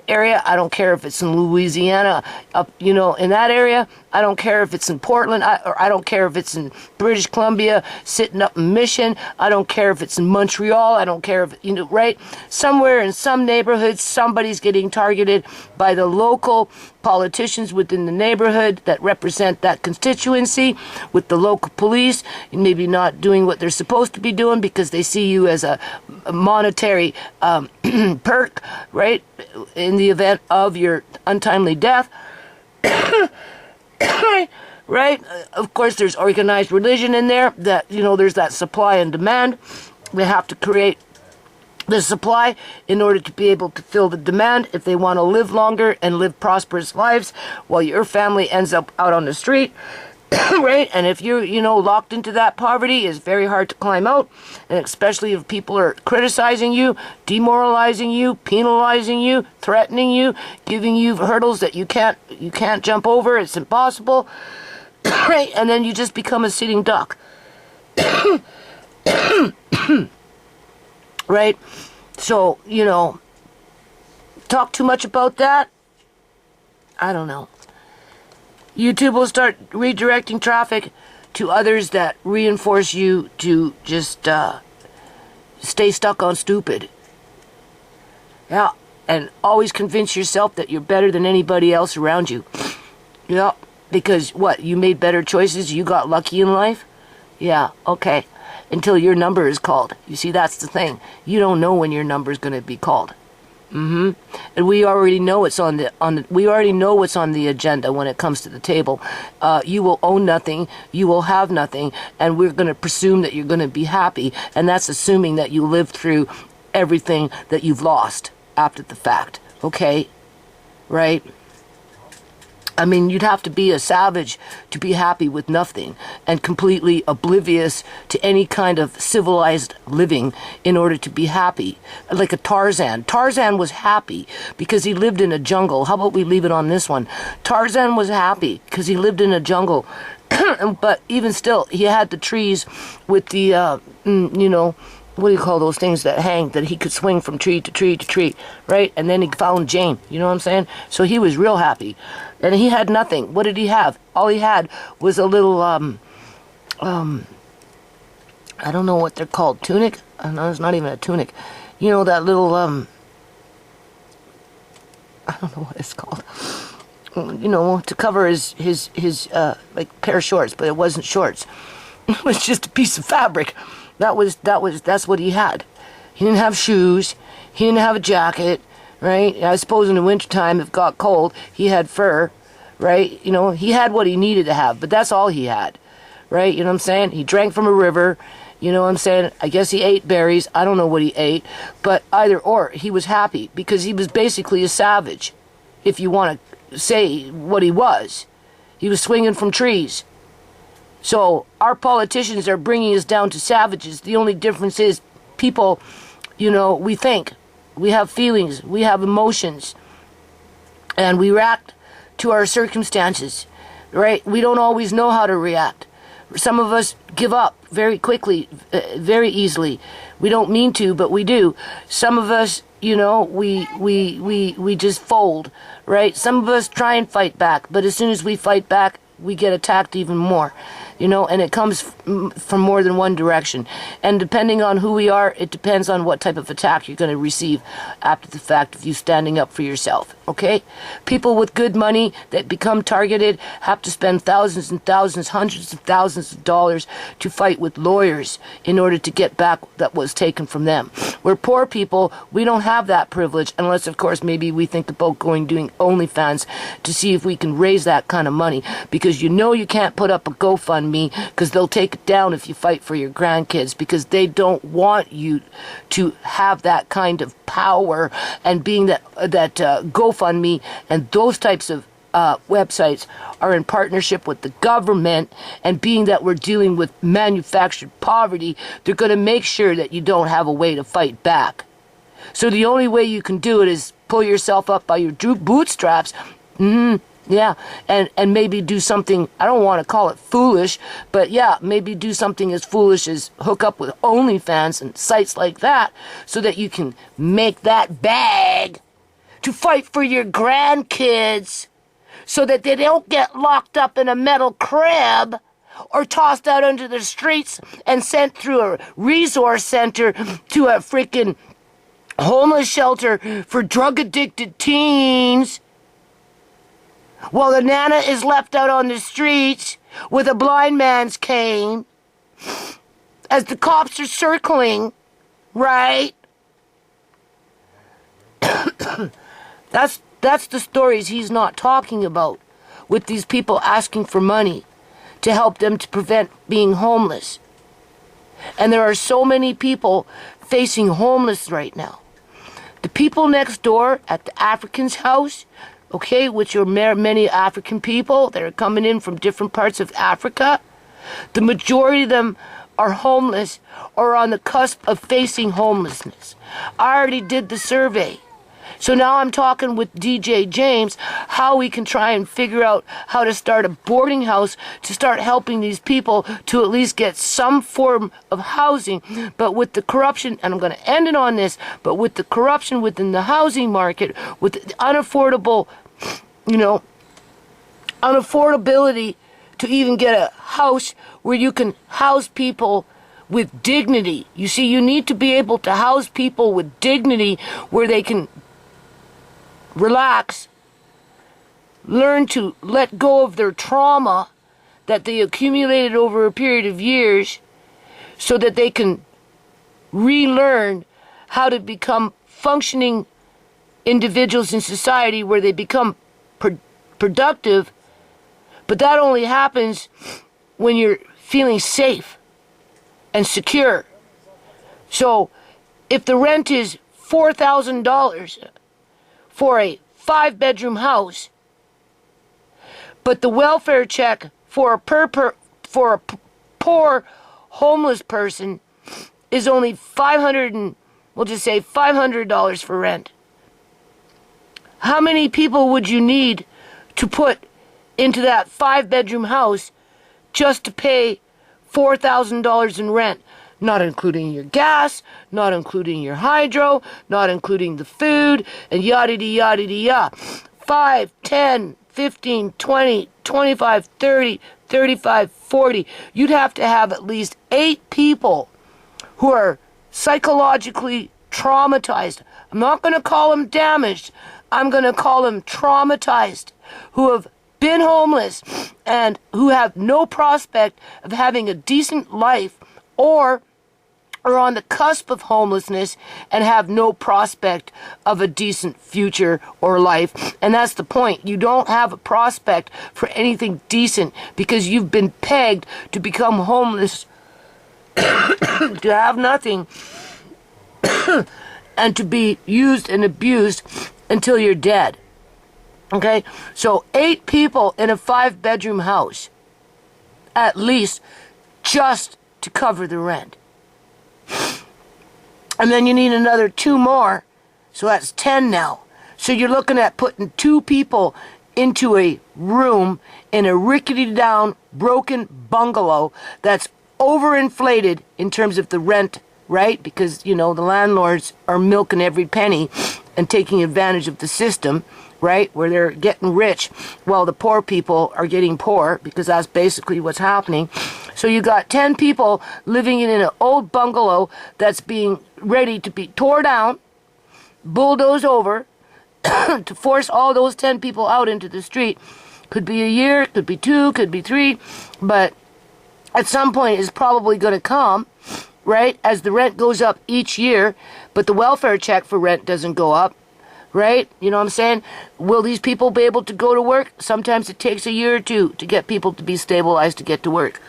area. I don't care if it's in Louisiana, up, you know, in that area. I don't care if it's in Portland, or I don't care if it's in British Columbia, sitting up in Mission. I don't care if it's in Montreal. I don't care if, you know, right? Somewhere in some neighborhoods, somebody's getting targeted by the local politicians within the neighborhood that represent that constituency, with the local police maybe not doing what they're supposed to be doing because they see you as a monetary perk, right? In the event of your untimely death. Right? Of course, there's organized religion in there, that, you know, there's that supply and demand. They have to create the supply in order to be able to fill the demand if they want to live longer and live prosperous lives, while your family ends up out on the street. Right? And if you're, you know, locked into that poverty, it's very hard to climb out. And especially if people are criticizing you, demoralizing you, penalizing you, threatening you, giving you hurdles that you can't jump over. It's impossible. right? And then you just become a sitting duck. Right? So, you know, talk too much about that? I don't know. YouTube will start redirecting traffic to others that reinforce you to just stay stuck on stupid. Yeah, and always convince yourself that you're better than anybody else around you. Yeah, because what? You made better choices? You got lucky in life? Yeah, okay. Until your number is called. You see, that's the thing. You don't know when your number is going to be called. And we already know what's on the agenda when it comes to the table. You will own nothing, you will have nothing, and we're going to presume that you're going to be happy, and that's assuming that you lived through everything that you've lost after the fact. Okay? Right? I mean, you'd have to be a savage to be happy with nothing and completely oblivious to any kind of civilized living in order to be happy. Like a Tarzan. Tarzan was happy because he lived in a jungle. How about we leave it on this one? Tarzan was happy because he lived in a jungle. But even still, he had the trees with the, you know, what do you call those things that hang, that he could swing from tree to tree to tree, right? And then he found Jane, you know what I'm saying? So he was real happy. And he had nothing. What did he have? All he had was a little, I don't know what they're called, tunic? No, it's not even a tunic. You know, that little, I don't know what it's called. You know, to cover his like, pair of shorts, but it wasn't shorts. It was just a piece of fabric. That's what he had. He didn't have shoes. He didn't have a jacket, right? I suppose in the wintertime, if it got cold, he had fur, right? You know, he had what he needed to have, but that's all he had, right? You know what I'm saying? He drank from a river, you know what I'm saying? I guess he ate berries. I don't know what he ate, but either or, he was happy because he was basically a savage, if you want to say what he was. He was swinging from trees. So our politicians are bringing us down to savages. The only difference is people, you know, we think, we have feelings, we have emotions, and we react to our circumstances, right? We don't always know how to react. Some of us give up very quickly, very easily. We don't mean to, but we do. Some of us, you know, we just fold, right? Some of us try and fight back, but as soon as we fight back, we get attacked even more. You know, and it comes from more than one direction. And depending on who we are, it depends on what type of attack you're going to receive after the fact of you standing up for yourself, okay? People with good money that become targeted have to spend thousands and thousands, hundreds of thousands of dollars to fight with lawyers in order to get back that was taken from them. We're poor people, we don't have that privilege, unless, of course, maybe we think about doing OnlyFans to see if we can raise that kind of money. Because you know you can't put up a GoFundMe because they'll take it down if you fight for your grandkids, because they don't want you to have that kind of power. And being that GoFundMe and those types of websites are in partnership with the government, and being that we're dealing with manufactured poverty, they're going to make sure that you don't have a way to fight back. So the only way you can do it is pull yourself up by your bootstraps. Yeah, and maybe do something, I don't want to call it foolish, but yeah, maybe do something as foolish as hook up with OnlyFans and sites like that so that you can make that bag to fight for your grandkids so that they don't get locked up in a metal crib or tossed out onto the streets and sent through a resource center to a freaking homeless shelter for drug-addicted teens. While the nana is left out on the streets with a blind man's cane as the cops are circling, right? That's the stories he's not talking about, with these people asking for money to help them to prevent being homeless. And there are so many people facing homeless right now. The people next door at the African's house, okay, which are many African people that are coming in from different parts of Africa, the majority of them are homeless or on the cusp of facing homelessness. I already did the survey. So now I'm talking with DJ James how we can try and figure out how to start a boarding house to start helping these people to at least get some form of housing. But with the corruption, and I'm going to end it on this, but with the corruption within the housing market, with the unaffordable, unaffordability to even get a house where you can house people with dignity. You see, you need to be able to house people with dignity where they can relax, learn to let go of their trauma that they accumulated over a period of years so that they can relearn how to become functioning individuals in society where they become productive. But that only happens when you're feeling safe and secure. So if the rent is $4,000 for a 5-bedroom house, but the welfare check for a poor homeless person is only $500 for rent. How many people would you need to put into that 5-bedroom house just to pay $4,000 in rent? Not including your gas, not including your hydro, not including the food, and yada-yada-yada. 5, 10, 15, 20, 25, 30, 35, 40. You'd have to have at least 8 people who are psychologically traumatized. I'm not going to call them damaged. I'm going to call them traumatized, who have been homeless and who have no prospect of having a decent life, or are on the cusp of homelessness and have no prospect of a decent future or life. And that's the point. You don't have a prospect for anything decent because you've been pegged to become homeless, to have nothing, and to be used and abused until you're dead. Okay? So 8 people in a 5-bedroom house, at least, just to cover the rent. And then you need another 2 more, so that's 10 now. So you're looking at putting 2 people into a room in a rickety down, broken bungalow that's overinflated in terms of the rent, right? Because, the landlords are milking every penny and taking advantage of the system, right? Where they're getting rich while the poor people are getting poor, because that's basically what's happening. So you got 10 people living in an old bungalow that's being ready to be tore down, bulldozed over, to force all those 10 people out into the street. Could be a year, could be 2, could be 3, but at some point it's probably going to come, right? As the rent goes up each year, but the welfare check for rent doesn't go up, right? You know what I'm saying? Will these people be able to go to work? Sometimes it takes a year or 2 to get people to be stabilized to get to work.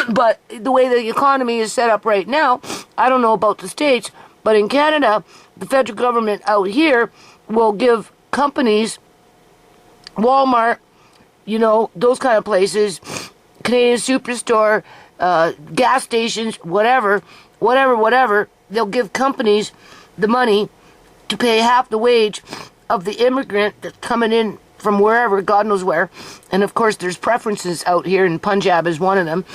But the way the economy is set up right now, I don't know about the States, but in Canada, the federal government out here will give companies, Walmart, those kind of places, Canadian Superstore, gas stations, whatever, they'll give companies the money to pay half the wage of the immigrant that's coming in from wherever, God knows where. And of course there's preferences out here, and Punjab is one of them.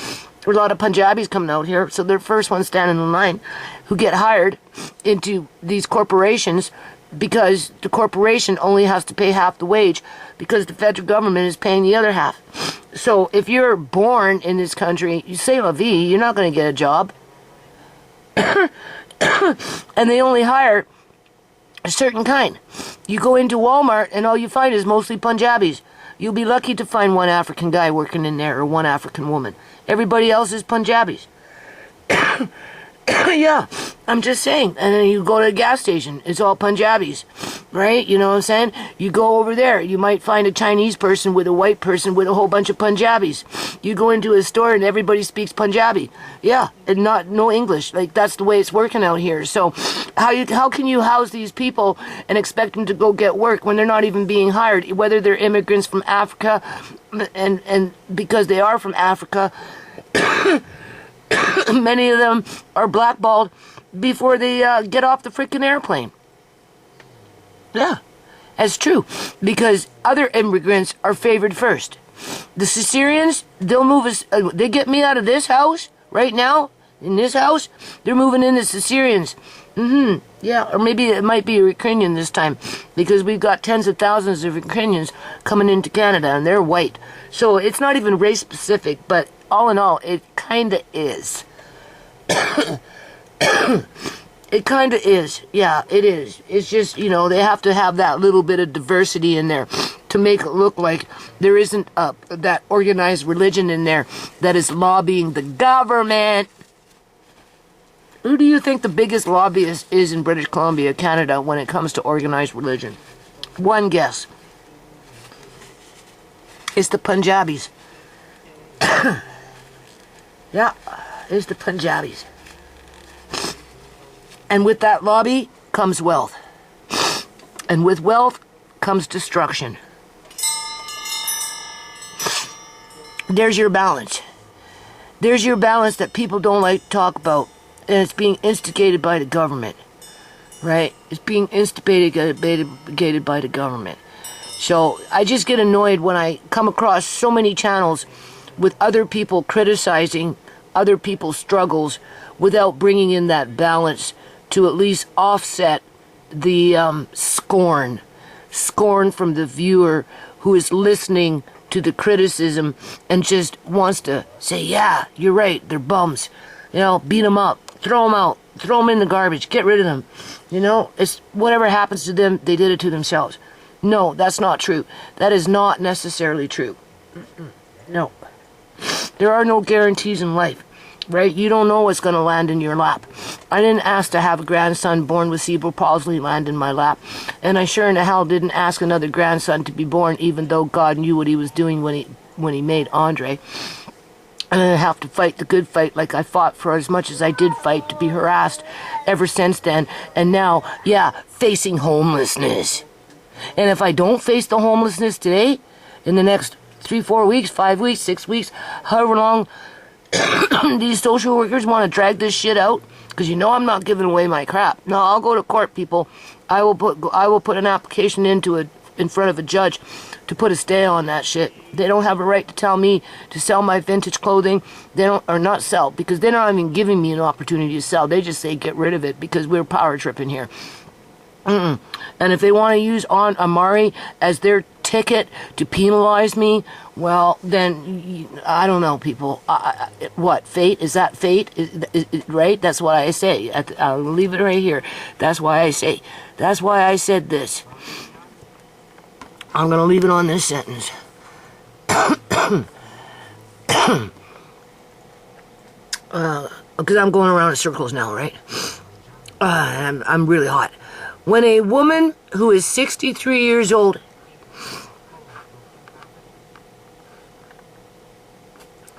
There are a lot of Punjabis coming out here, so they're first ones standing in line who get hired into these corporations, because the corporation only has to pay half the wage because the federal government is paying the other half. So if you're born in this country, you say la vie, you're not going to get a job. And they only hire a certain kind. You go into Walmart and all you find is mostly Punjabis. You'll be lucky to find one African guy working in there, or one African woman. Everybody else is Punjabis. Yeah, I'm just saying. And then you go to a gas station, it's all Punjabis, right? You know what I'm saying? You go over there, you might find a Chinese person with a white person with a whole bunch of Punjabis. You go into a store and everybody speaks Punjabi. Yeah, and no English. Like, that's the way it's working out here. So how can you house these people and expect them to go get work when they're not even being hired, whether they're immigrants from Africa, and because they are from Africa, many of them are blackballed before they get off the freaking airplane. Yeah, that's true. Because other immigrants are favored first. The Caesareans, they'll move us, they get me out of this house right now, in this house, they're moving in the Caesareans. Yeah, or maybe it might be a Ukrainian this time, because we've got tens of thousands of Ukrainians coming into Canada, and they're white. So it's not even race specific, but all in all, it kind of is. It kind of is. Yeah, it is. It's just, you know, they have to have that little bit of diversity in there to make it look like there isn't that organized religion in there that is lobbying the government. Who do you think the biggest lobbyist is in British Columbia, Canada, when it comes to organized religion? One guess. It's the Punjabis. Yeah, it's the Punjabis. And with that lobby comes wealth. And with wealth comes destruction. There's your balance. There's your balance that people don't like to talk about. And it's being instigated by the government. Right? It's being instigated by the government. So I just get annoyed when I come across so many channels with other people criticizing other people's struggles without bringing in that balance to at least offset the scorn from the viewer who is listening to the criticism and just wants to say, yeah, you're right, they're bums. You know, beat them up, throw them out, throw them in the garbage, get rid of them. You know, it's whatever happens to them, they did it to themselves. No, that's not true. That is not necessarily true. No. There are no guarantees in life, right? You don't know what's going to land in your lap. I didn't ask to have a grandson born with cerebral palsy land in my lap, and I sure in the hell didn't ask another grandson to be born, even though God knew what he was doing when he made Andre. And I have to fight the good fight like I fought for as much as I did fight to be harassed ever since then. And now, yeah, facing homelessness. And if I don't face the homelessness today, in the next 3, 4 weeks, 5 weeks, 6 weeks, however long these social workers want to drag this shit out, because you know I'm not giving away my crap. No, I'll go to court, people. I will put an application in front of a judge to put a stay on that shit. They don't have a right to tell me to sell my vintage clothing. They don't, or not sell, because they're not even giving me an opportunity to sell. They just say get rid of it because we're power tripping here. And if they want to use on Amari as their ticket to penalize me, well, then, I don't know, people. What, fate? Is that fate? Right? That's what I say. I'll leave it right here. That's why I say. That's why I said this. I'm going to leave it on this sentence. Because I'm going around in circles now, right? I'm really hot. When a woman who is 63 years old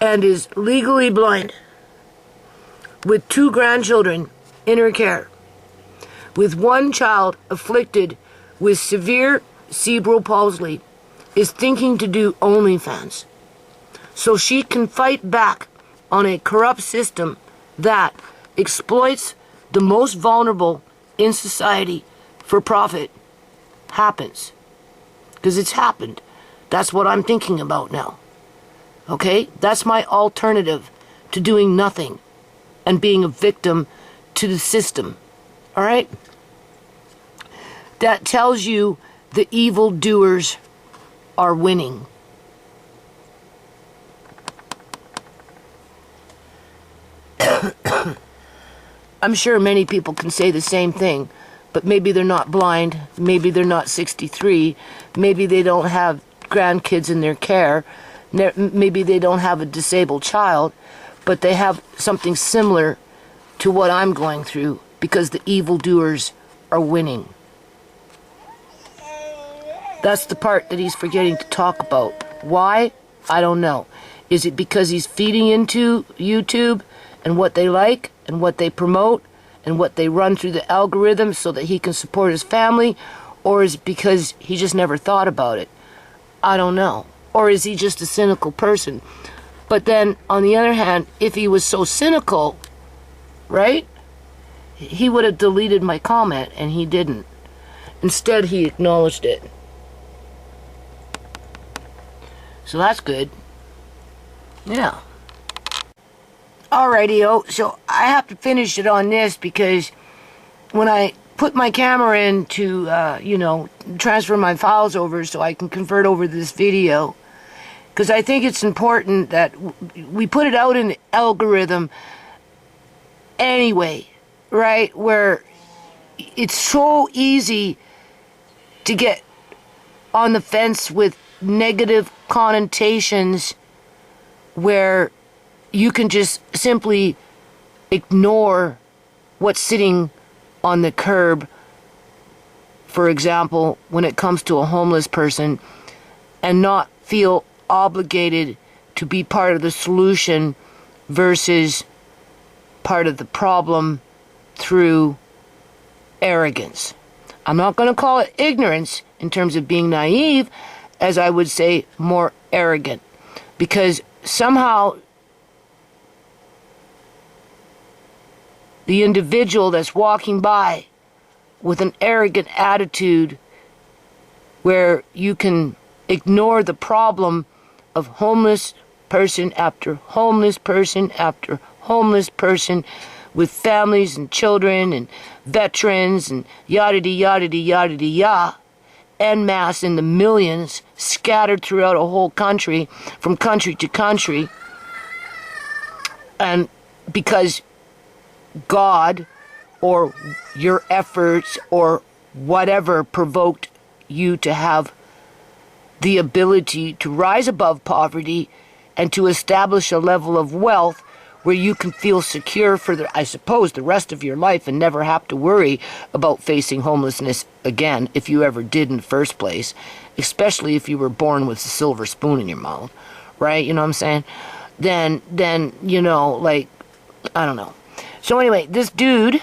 and is legally blind, with 2 grandchildren in her care, with 1 child afflicted with severe cerebral palsy, is thinking to do OnlyFans so she can fight back on a corrupt system that exploits the most vulnerable in society for profit, happens. Because it's happened. That's what I'm thinking about now. Okay? That's my alternative to doing nothing and being a victim to the system. Alright? That tells you the evildoers are winning. I'm sure many people can say the same thing, but maybe they're not blind, maybe they're not 63, maybe they don't have grandkids in their care, maybe they don't have a disabled child, but they have something similar to what I'm going through because the evildoers are winning. That's the part that he's forgetting to talk about. Why? I don't know. Is it because he's feeding into YouTube and what they like and what they promote and what they run through the algorithm so that he can support his family? Or is it because he just never thought about it? I don't know. Or is he just a cynical person? But then, on the other hand, if he was so cynical, right, he would have deleted my comment, and he didn't. Instead, he acknowledged it. So that's good. Yeah. Alrighty, so I have to finish it on this because when I put my camera in to, transfer my files over so I can convert over this video, because I think it's important that we put it out in the algorithm anyway, right? Where it's so easy to get on the fence with negative connotations where you can just simply ignore what's sitting on the curb, for example, when it comes to a homeless person, and not feel obligated to be part of the solution versus part of the problem through arrogance. I'm not going to call it ignorance in terms of being naive, as I would say more arrogant, because somehow the individual that's walking by with an arrogant attitude where you can ignore the problem of homeless person after homeless person after homeless person with families and children and veterans and yada-de-yada-de-yada-de-yah, en masse in the millions scattered throughout a whole country, from country to country, and because God or your efforts or whatever provoked you to have the ability to rise above poverty and to establish a level of wealth where you can feel secure for I suppose the rest of your life and never have to worry about facing homelessness again, if you ever did in the first place, especially if you were born with a silver spoon in your mouth, right? You know what I'm saying? Then I don't know. So anyway, this dude,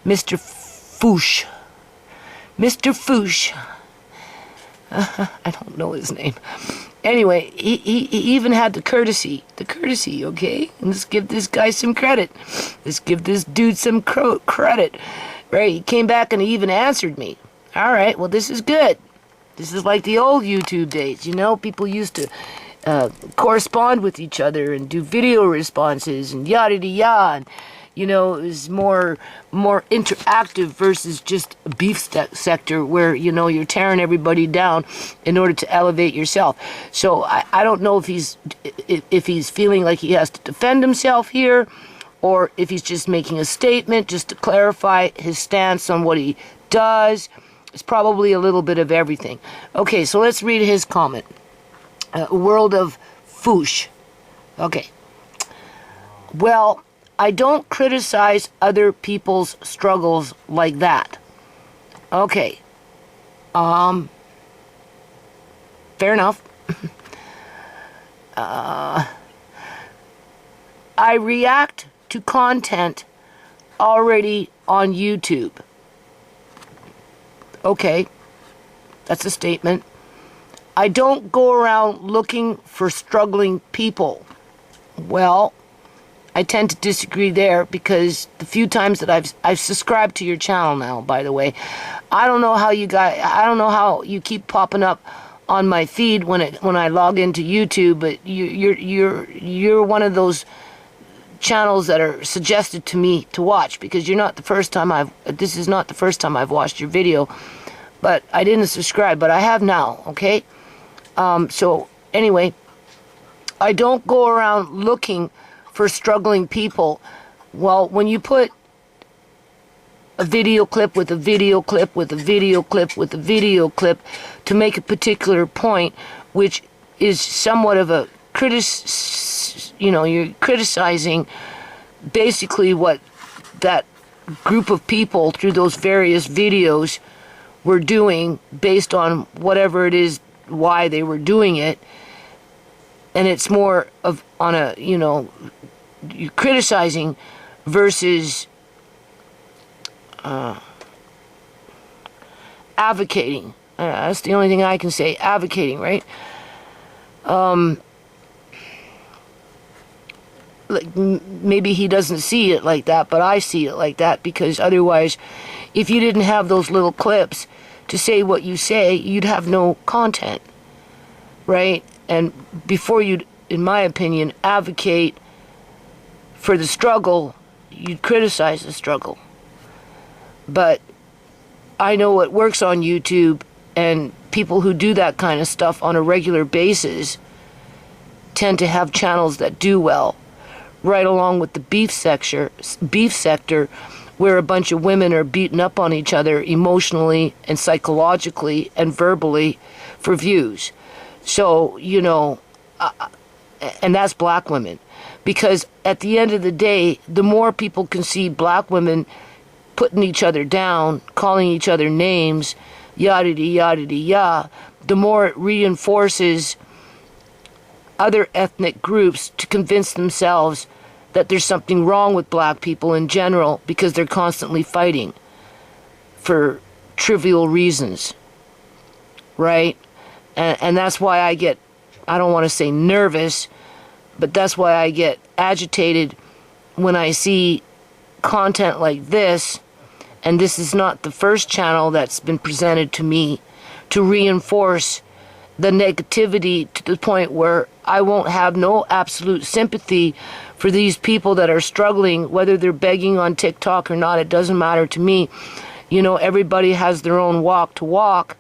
Mr. Fuush, I don't know his name. Anyway, he even had the courtesy, okay? And let's give this guy some credit. Let's give this dude some credit, right? He came back and he even answered me. All right, well, this is good. This is like the old YouTube days, People used to correspond with each other and do video responses and yada-de-yah, and it was more interactive versus just a beef sector where you're tearing everybody down in order to elevate yourself. So I don't know if he's feeling like he has to defend himself here, or if he's just making a statement just to clarify his stance on what he does. It's probably a little bit of everything. Okay, so let's read his comment. World of Fuush. Okay. Well, I don't criticize other people's struggles like that. Okay. Fair enough. I react to content already on YouTube. Okay. That's a statement. I don't go around looking for struggling people. Well, I tend to disagree there, because the few times that I've subscribed to your channel now, by the way, I don't know how you keep popping up on my feed when I log into YouTube, but you're one of those channels that are suggested to me to watch, because this is not the first time I've watched your video, but I didn't subscribe, but I have now, okay? So anyway, I don't go around looking for struggling people. Well, when you put a video clip with a video clip with a video clip with a video clip to make a particular point, which is somewhat of a you're criticizing basically what that group of people through those various videos were doing based on whatever it is, why they were doing it. And it's more of on a, you're criticizing versus advocating. That's the only thing I can say, advocating, right? like, maybe he doesn't see it like that, but I see it like that, because otherwise, if you didn't have those little clips to say what you say, you'd have no content, right? And before you'd, in my opinion, advocate for the struggle, you'd criticize the struggle. But I know what works on YouTube, and people who do that kind of stuff on a regular basis tend to have channels that do well, right along with the beef sector, where a bunch of women are beating up on each other emotionally and psychologically and verbally for views. So, you know, and that's black women. Because at the end of the day, the more people can see black women putting each other down, calling each other names, yada-de-yada-de-ya, the more it reinforces other ethnic groups to convince themselves that there's something wrong with black people in general, because they're constantly fighting for trivial reasons, right? And that's why I get, I don't want to say nervous, but that's why I get agitated when I see content like this. And this is not the first channel that's been presented to me to reinforce the negativity to the point where I won't have no absolute sympathy for these people that are struggling, whether they're begging on TikTok or not. It doesn't matter to me. You know, everybody has their own walk to walk,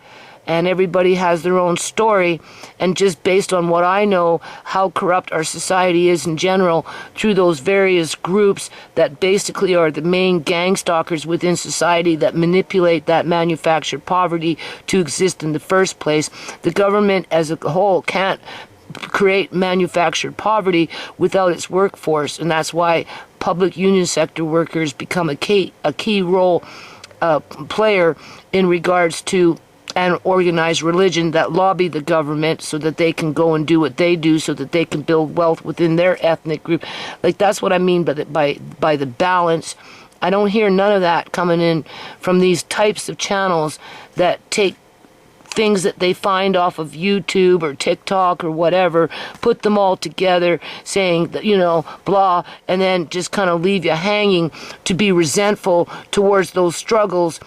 and everybody has their own story. And just based on what I know, how corrupt our society is in general, through those various groups that basically are the main gang stalkers within society that manipulate that manufactured poverty to exist in the first place, the government as a whole can't create manufactured poverty without its workforce. And that's why public union sector workers become a key role player in regards to an organized religion that lobby the government so that they can go and do what they do, so that they can build wealth within their ethnic group. Like, that's what I mean by the balance. I don't hear none of that coming in from these types of channels that take things that they find off of YouTube or TikTok or whatever, put them all together, saying that, you know, blah, and then just kind of leave you hanging to be resentful towards those struggles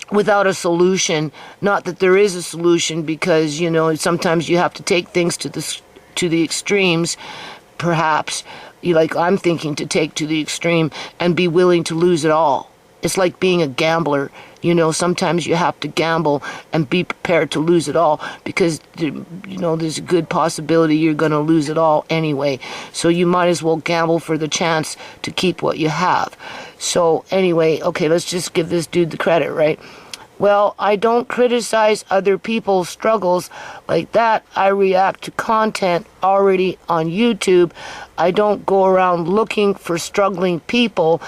without a solution. Not that there is a solution, because, you know, sometimes you have to take things to the extremes, perhaps, like I'm thinking to take to the extreme, and be willing to lose it all. It's like being a gambler. You know, sometimes you have to gamble and be prepared to lose it all, because, you know, there's a good possibility you're going to lose it all anyway. So you might as well gamble for the chance to keep what you have. So anyway, okay, let's just give this dude the credit, right? Well, I don't criticize other people's struggles like that. I react to content already on YouTube. I don't go around looking for struggling people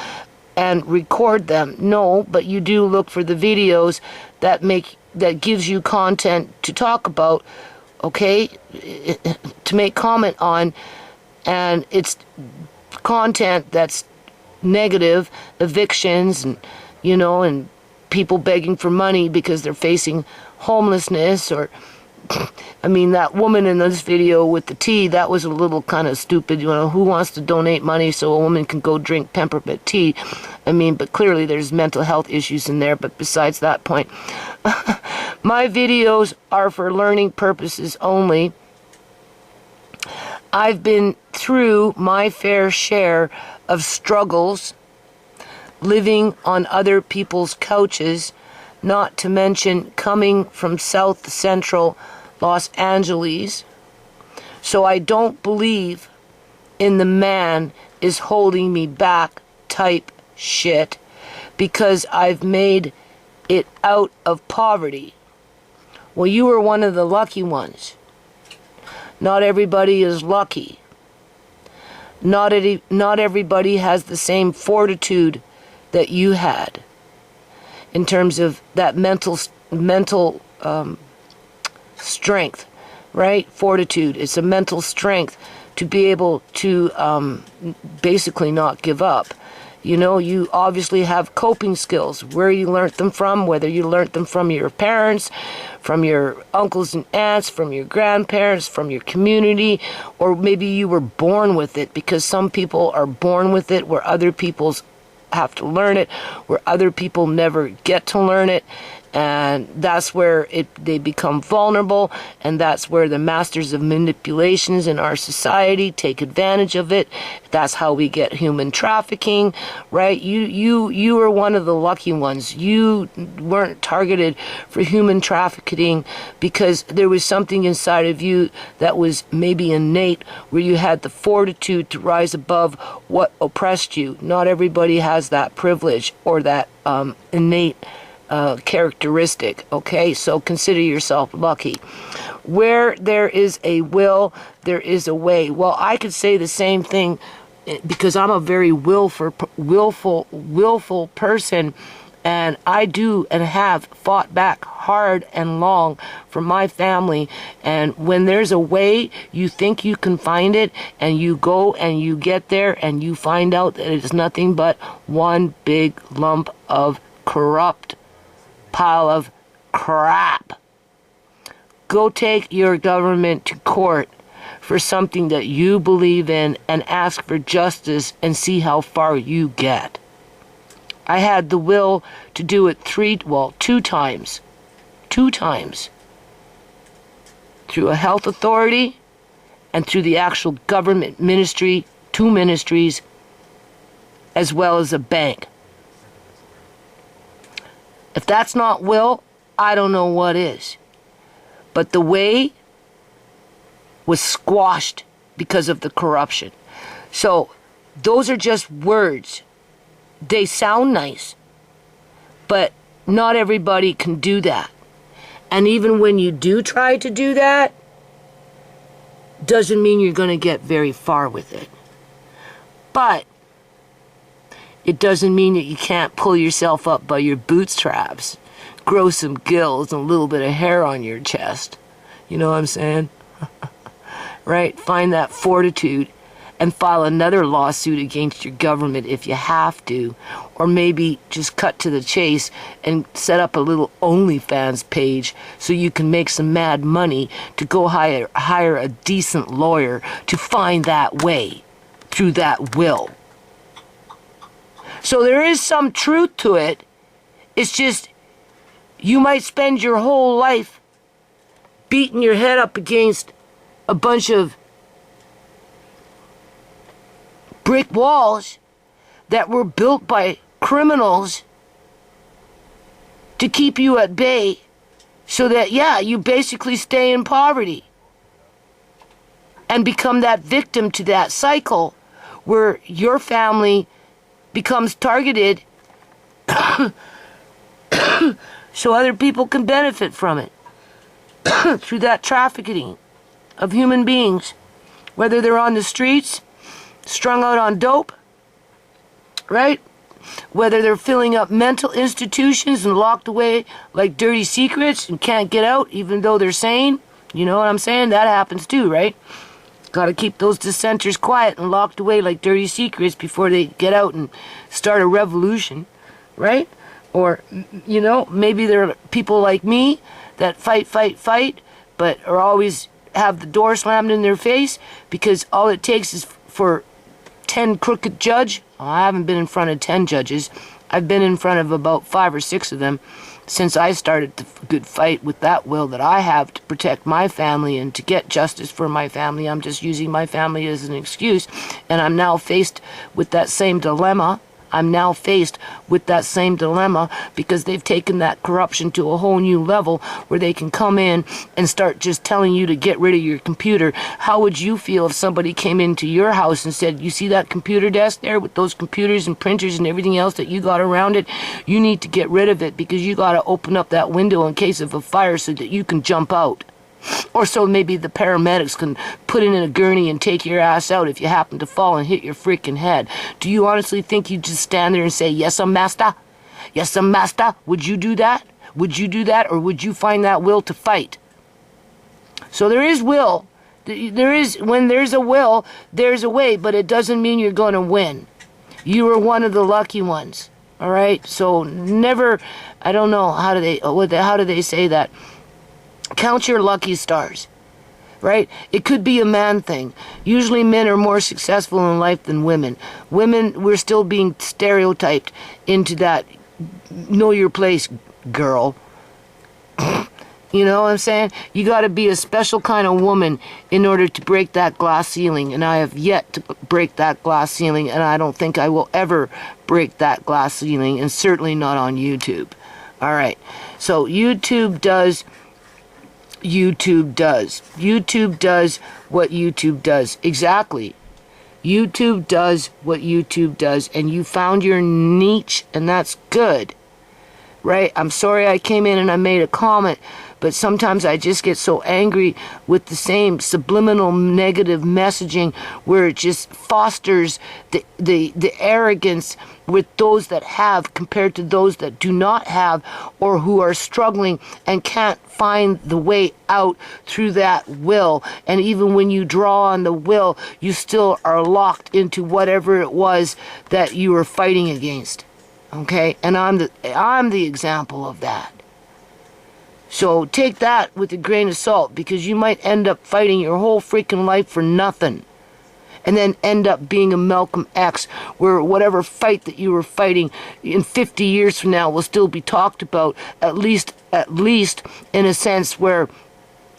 and record them. No, but you do look for the videos that gives you content to talk about, okay, to make comment on, and it's content that's negative, evictions, and, you know, and people begging for money because they're facing homelessness. Or I mean, that woman in this video with the tea, that was a little kind of stupid. You know, who wants to donate money so a woman can go drink peppermint tea? I mean, but clearly there's mental health issues in there. But besides that point, my videos are for learning purposes only. I've been through my fair share of struggles, living on other people's couches, not to mention coming from South Central Los Angeles. So I don't believe in the man is holding me back type shit, because I've made it out of poverty. Well, you were one of the lucky ones. Not everybody is lucky. Not everybody has the same fortitude that you had, in terms of that mental strength, right? Fortitude. It's a mental strength to be able to basically not give up. You know, you obviously have coping skills. Where you learnt them from, whether you learnt them from your parents, from your uncles and aunts, from your grandparents, from your community, or maybe you were born with it, because some people are born with it where other people's have to learn it, where other people never get to learn it. And that's where they become vulnerable, and that's where the masters of manipulations in our society take advantage of it. That's how we get human trafficking, right? You were one of the lucky ones. You weren't targeted for human trafficking because there was something inside of you that was maybe innate, where you had the fortitude to rise above what oppressed you. Not everybody has that privilege or that innate characteristic, okay? So consider yourself lucky. Where there is a will, there is a way. Well, I could say the same thing because I'm a very willful person, and I do and have fought back hard and long for my family. And when there's a way, you think you can find it, and you go and you get there and you find out that it's nothing but one big lump of corrupt pile of crap. Go take your government to court for something that you believe in and ask for justice and see how far you get. I had the will to do it two times. Through a health authority and through the actual government ministry, 2 ministries, as well as a bank. If that's not will, I don't know what is. But the way was squashed because of the corruption. So those are just words. They sound nice, but not everybody can do that. And even when you do try to do that, doesn't mean you're going to get very far with it. But it doesn't mean that you can't pull yourself up by your bootstraps, grow some gills and a little bit of hair on your chest. You know what I'm saying? Right? Find that fortitude and file another lawsuit against your government if you have to. Or maybe just cut to the chase and set up a little OnlyFans page so you can make some mad money to go hire a decent lawyer to find that way through that will. So there is some truth to it. It's just you might spend your whole life beating your head up against a bunch of brick walls that were built by criminals to keep you at bay, so that, yeah, you basically stay in poverty and become that victim to that cycle where your family becomes targeted so other people can benefit from it through that trafficking of human beings, whether they're on the streets, strung out on dope, right? Whether they're filling up mental institutions and locked away like dirty secrets and can't get out even though they're sane. You know what I'm saying? That happens too, right? Got to keep those dissenters quiet and locked away like dirty secrets before they get out and start a revolution, right? Or, you know, maybe there are people like me that fight, but are always have the door slammed in their face because all it takes is for 10 crooked judge. Well, I haven't been in front of 10 judges. I've been in front of about 5 or 6 of them since I started the good fight with that will that I have to protect my family and to get justice for my family. I'm just using my family as an excuse, and I'm now faced with that same dilemma. Because they've taken that corruption to a whole new level where they can come in and start just telling you to get rid of your computer. How would you feel if somebody came into your house and said, you see that computer desk there with those computers and printers and everything else that you got around it? You need to get rid of it because you got to open up that window in case of a fire so that you can jump out. Or so maybe the paramedics can put in a gurney and take your ass out if you happen to fall and hit your freaking head. Do you honestly think you'd just stand there and say, yes, I'm master? Yes, I'm master? Would you do that? Would you do that? Or would you find that will to fight? So there is will. When there's a will, there's a way, but it doesn't mean you're going to win. You were one of the lucky ones. All right? So never, I don't know, how do they say that? Count your lucky stars. Right? It could be a man thing. Usually men are more successful in life than women. Women, we're still being stereotyped into that know your place, girl. You know what I'm saying? You got to be a special kind of woman in order to break that glass ceiling. And I have yet to break that glass ceiling, and I don't think I will ever break that glass ceiling, and certainly not on YouTube. All right. So YouTube does what YouTube does. Exactly. YouTube does what YouTube does, and you found your niche, and that's good. Right? I'm sorry I came in and I made a comment, but sometimes I just get so angry with the same subliminal negative messaging where it just fosters the arrogance with those that have compared to those that do not have, or who are struggling and can't find the way out through that will. And even when you draw on the will, you still are locked into whatever it was that you were fighting against. Okay? And I'm the example of that. So take that with a grain of salt, because you might end up fighting your whole freaking life for nothing. And then end up being a Malcolm X, where whatever fight that you were fighting in 50 years from now will still be talked about, at least in a sense where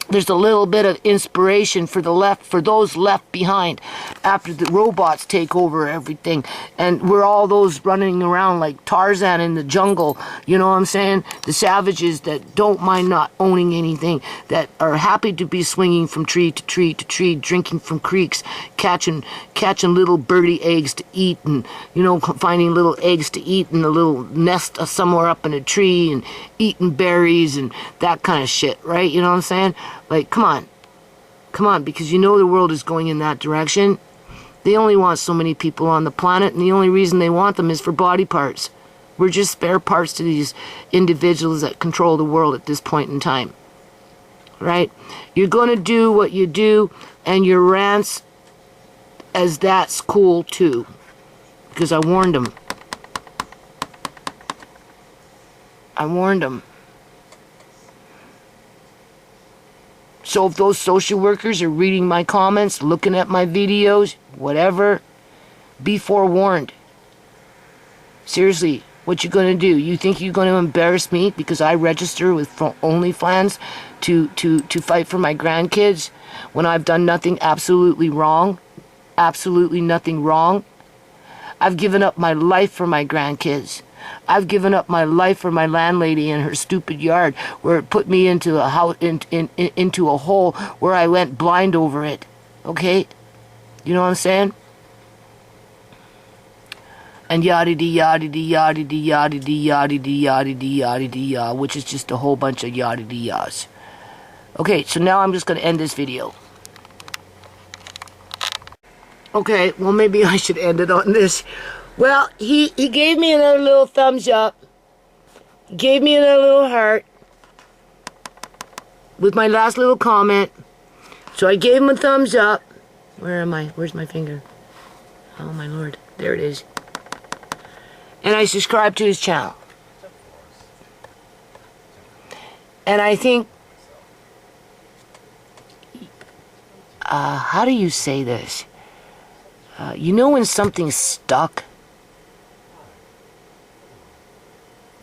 there's a little bit of inspiration for the left, for those left behind after the robots take over everything. And we're all those running around like Tarzan in the jungle, you know what I'm saying? The savages that don't mind not owning anything, that are happy to be swinging from tree to tree to tree, drinking from creeks, catching little birdie eggs to eat, and, you know, finding little eggs to eat in a little nest somewhere up in a tree, and eating berries and that kind of shit, right? You know what I'm saying? Like, come on, because you know the world is going in that direction. They only want so many people on the planet, and the only reason they want them is for body parts. We're just spare parts to these individuals that control the world at this point in time. Right? You're going to do what you do, and your rants, as that's cool too. Because I warned them. So if those social workers are reading my comments, looking at my videos, whatever, be forewarned. Seriously, what you gonna do? You think you're gonna embarrass me because I register with OnlyFans to fight for my grandkids when I've done nothing absolutely wrong? Absolutely nothing wrong. I've given up my life for my grandkids. I've given up my life for my landlady in her stupid yard, where it put me into a house, into a hole where I went blind over it. Okay? You know what I'm saying? And yada-dee, yada-dee, yada-dee, yada-dee, yada-dee, yada-dee, yada-dee, yah, which is just a whole bunch of yada-dee, yahs. Okay, so now I'm just going to end this video. Okay, well, maybe I should end it on this. Well, he gave me another little thumbs up. Gave me another little heart with my last little comment. So I gave him a thumbs up. Where am I? Where's my finger? Oh, my Lord. There it is. And I subscribed to his channel. And I think... how do you say this? You know when something's stuck?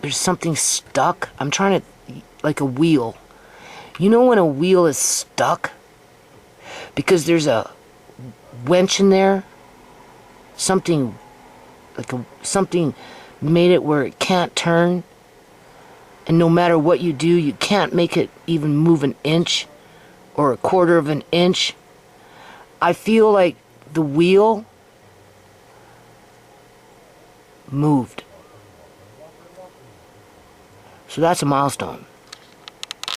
There's something stuck. I'm trying to, like a wheel. You know when a wheel is stuck? Because there's a wench in there? Something, something made it where it can't turn. And no matter what you do, you can't make it even move an inch or a quarter of an inch. I feel like the wheel moved. So that's a milestone.